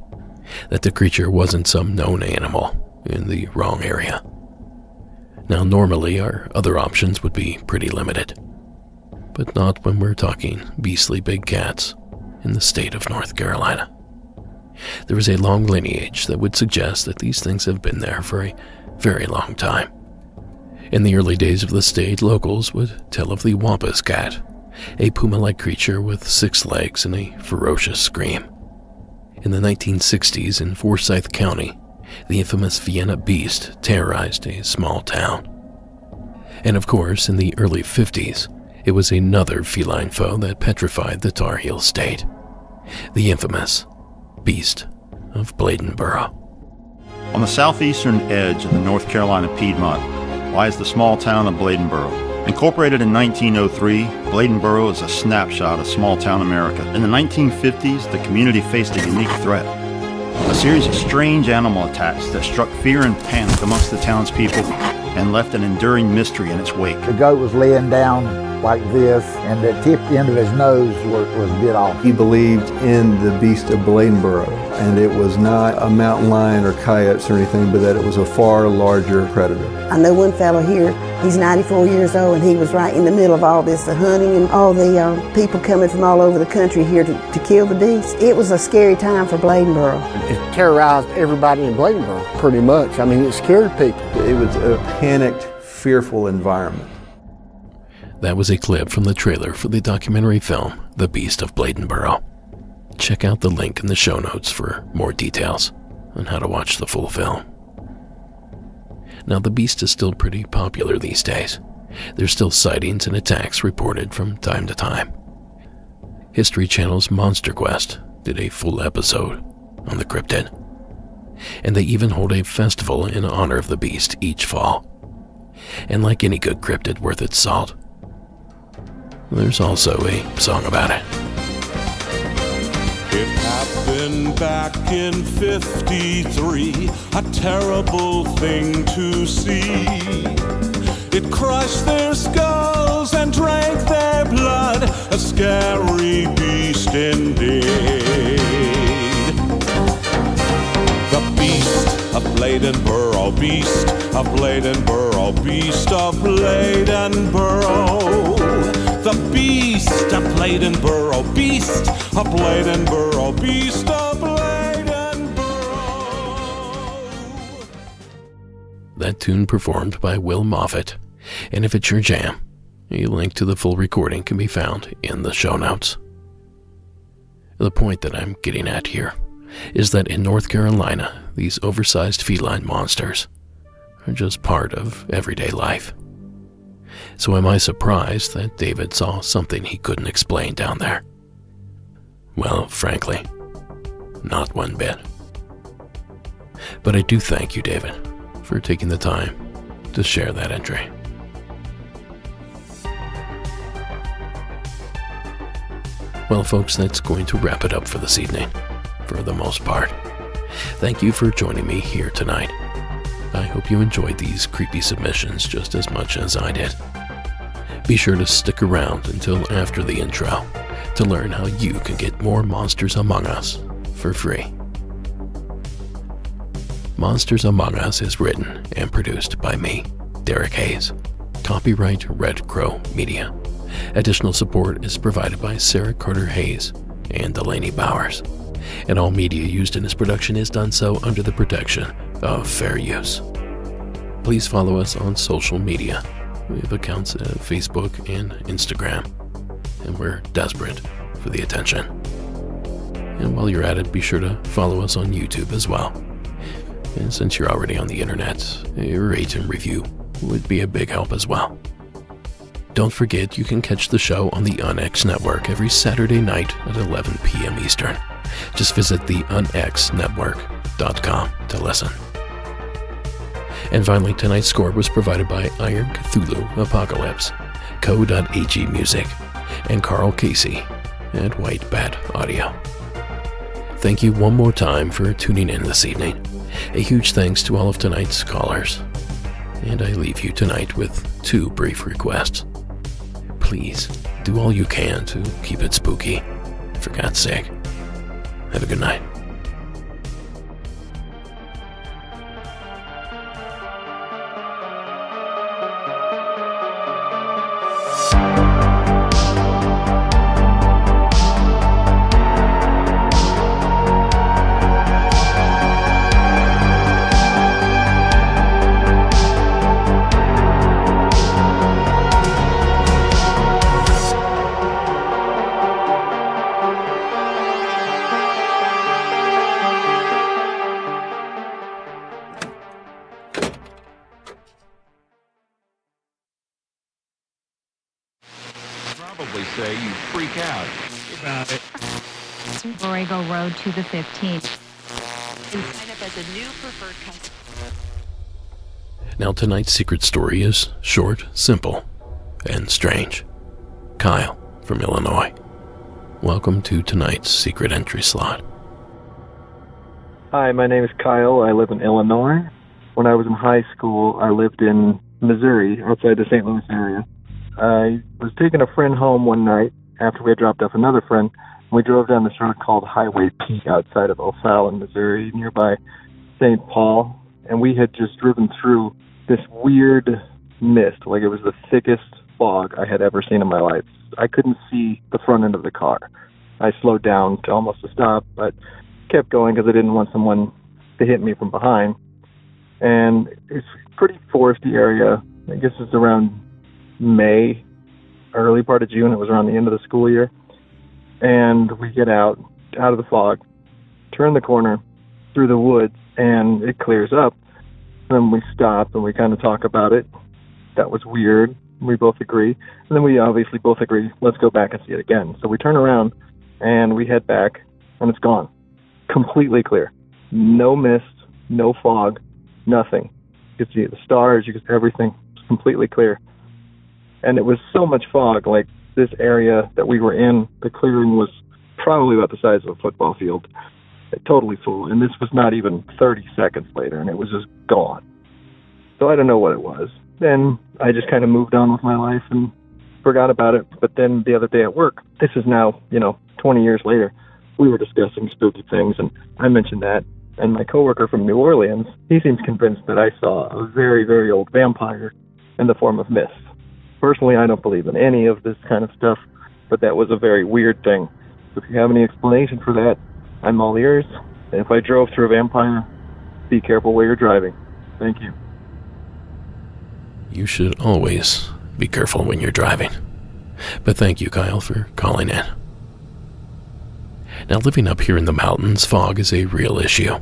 A: that the creature wasn't some known animal in the wrong area. Now normally our other options would be pretty limited, but not when we're talking beastly big cats in the state of North Carolina. There is a long lineage that would suggest that these things have been there for a very long time. In the early days of the state, locals would tell of the Wampus cat, a puma-like creature with 6 legs and a ferocious scream. In the 1960s in Forsyth County, the infamous Vienna beast terrorized a small town. And of course, in the early 50s, it was another feline foe that petrified the Tar Heel state, the infamous Beast of Bladenboro.
R: On the southeastern edge of the North Carolina Piedmont lies the small town of Bladenboro. Incorporated in 1903, Bladenboro is a snapshot of small-town America. In the 1950s, the community faced a unique threat. A series of strange animal attacks that struck fear and panic amongst the townspeople and left an enduring mystery in its wake.
S: The goat was laying down like this, and the tip end of his nose was bit off.
T: He believed in the Beast of Bladenboro, and it was not a mountain lion or coyotes or anything, but that it was a far larger predator.
U: I know one fellow here, he's 94 years old, and he was right in the middle of all this, the hunting and all the people coming from all over the country here to kill the beast. It was a scary time for Bladenboro.
V: It terrorized everybody in Bladenboro, pretty much. I mean, it scared people.
T: It was a panicked, fearful environment.
A: That was a clip from the trailer for the documentary film, The Beast of Bladenboro. Check out the link in the show notes for more details on how to watch the full film. Now, the beast is still pretty popular these days. There's still sightings and attacks reported from time to time. History Channel's Monster Quest did a full episode on the cryptid. And they even hold a festival in honor of the beast each fall. And like any good cryptid worth its salt, there's also a song about it.
W: It happened back in 53, a terrible thing to see. It crushed their skulls and drank their blood, a scary beast indeed. The beast of Bladenboro, beast of Bladenboro, beast of Bladenboro. The beast of Bladenboro, beast of Bladenboro, beast of Bladenboro.
A: That tune performed by Will Moffett, and if it's your jam, A link to the full recording can be found in the show notes. The point that I'm getting at here is that in North Carolina, these oversized feline monsters are just part of everyday life. So am I surprised that David saw something he couldn't explain down there? Well, frankly, not one bit. But I do thank you, David, for taking the time to share that entry. Well, folks, that's going to wrap it up for this evening, for the most part. Thank you for joining me here tonight. I hope you enjoyed these creepy submissions just as much as I did. Be sure to stick around until after the intro to learn how you can get more Monsters Among Us for free. Monsters Among Us is written and produced by me, Derek Hayes. Copyright Red Crow Media. Additional support is provided by Sarah Carter Hayes and Delaney Bowers, and all media used in this production is done so under the protection of fair use. Please follow us on social media. We have accounts at Facebook and Instagram, and we're desperate for the attention. And while you're at it, be sure to follow us on YouTube as well. And since you're already on the internet, a rate and review would be a big help as well. Don't forget, you can catch the show on the UNX network every Saturday night at 11 p.m. Eastern. Just visit the unxnetwork.com to listen. And finally, tonight's score was provided by Iron Cthulhu Apocalypse, Co.ag Music, and Carl Casey at White Bat Audio. Thank you one more time for tuning in this evening. A huge thanks to all of tonight's callers. And I leave you tonight with 2 brief requests. Please do all you can to keep it spooky. For God's sake. Have a good night.
B: Say you freak out about it.
C: Borrego Road to the 15th.
E: And sign up as a new preferred customer.
A: Now tonight's secret story is short, simple, and strange. Kyle from Illinois. Welcome to tonight's secret entry slot.
H: Hi, my name is Kyle. I live in Illinois. When I was in high school, I lived in Missouri, outside the St. Louis area. I was taking a friend home one night after we had dropped off another friend. We drove down this road called Highway P outside of O'Fallon, Missouri, nearby St. Paul, and we had just driven through this weird mist, like it was the thickest fog I had ever seen in my life. I couldn't see the front end of the car. I slowed down to almost a stop, but kept going because I didn't want someone to hit me from behind. And it's a pretty foresty area. I guess it's around May, early part of June. It was around the end of the school year. And we get out of the fog, turn the corner through the woods, and it clears up. Then we stop and we kind of talk about it. That was weird. We both agree. And then we obviously both agree, let's go back and see it again. So we turn around and we head back, and it's gone. Completely clear. No mist, no fog, nothing. You could see the stars, you could see everything. It's completely clear. And it was so much fog, like this area that we were in, the clearing was probably about the size of a football field. Totally full. And this was not even 30 seconds later, and it was just gone. So I don't know what it was. Then I just kind of moved on with my life and forgot about it. But then the other day at work, this is now, 20 years later, we were discussing spooky things, and I mentioned that. And my coworker from New Orleans, he seems convinced that I saw a very, very old vampire in the form of mist. Personally, I don't believe in any of this kind of stuff, but that was a very weird thing. So if you have any explanation for that, I'm all ears. And if I drove through a vampire, be careful where you're driving. Thank you.
A: You should always be careful when you're driving. But thank you, Kyle, for calling in. Now, living up here in the mountains, fog is a real issue.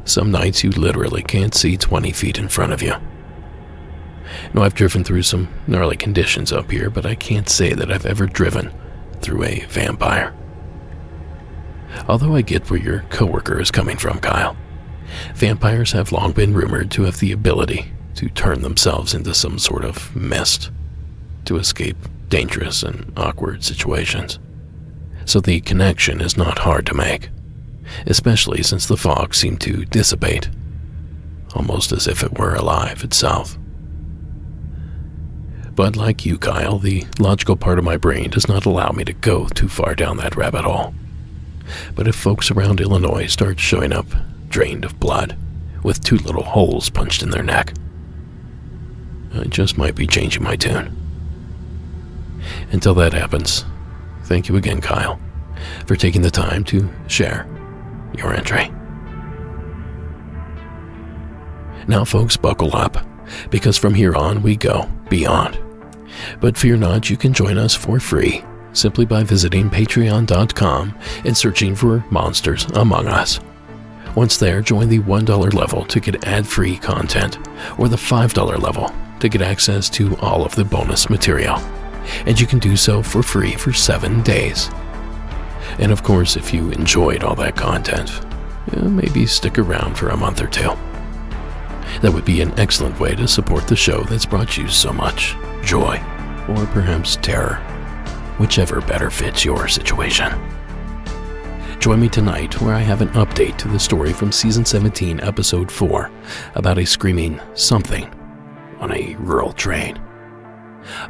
A: Some nights you literally can't see 20 feet in front of you. Now, I've driven through some gnarly conditions up here, but I can't say that I've ever driven through a vampire. Although I get where your coworker is coming from, Kyle. Vampires have long been rumored to have the ability to turn themselves into some sort of mist to escape dangerous and awkward situations. So the connection is not hard to make, especially since the fog seemed to dissipate, almost as if it were alive itself. But like you, Kyle, the logical part of my brain does not allow me to go too far down that rabbit hole. But if folks around Illinois start showing up drained of blood, with 2 little holes punched in their neck, I just might be changing my tune. Until that happens, thank you again, Kyle, for taking the time to share your entry. Now, folks, buckle up, because from here on we go beyond. But fear not, you can join us for free simply by visiting patreon.com and searching for Monsters Among Us. Once there, join the $1 level to get ad-free content, or the $5 level to get access to all of the bonus material. And you can do so for free for 7 days. And of course, if you enjoyed all that content, maybe stick around for a month or 2. That would be an excellent way to support the show that's brought you so much joy, or perhaps terror, whichever better fits your situation. Join me tonight where I have an update to the story from Season 17, Episode 4, about a screaming something on a rural train.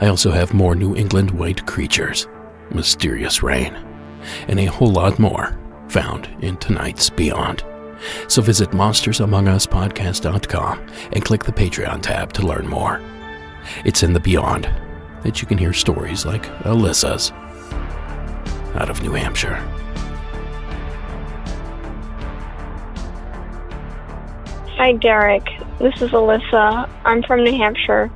A: I also have more New England white creatures, mysterious rain, and a whole lot more found in tonight's Beyond. So visit monstersamonguspodcast.com and click the Patreon tab to learn more. It's in the Beyond that you can hear stories like Alyssa's out of New Hampshire.
D: Hi, Derek. This is Alyssa. I'm from New Hampshire,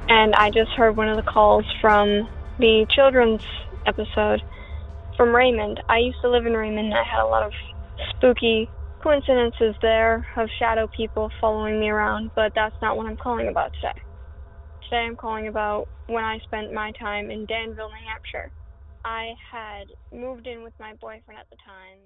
D: and I just heard one of the calls from the children's episode from Raymond. I used to live in Raymond, and I had a lot of spooky coincidences there of shadow people following me around, but that's not what I'm calling about today. Today I'm calling about when I spent my time in Danville, New Hampshire. I had moved in with my boyfriend at the time,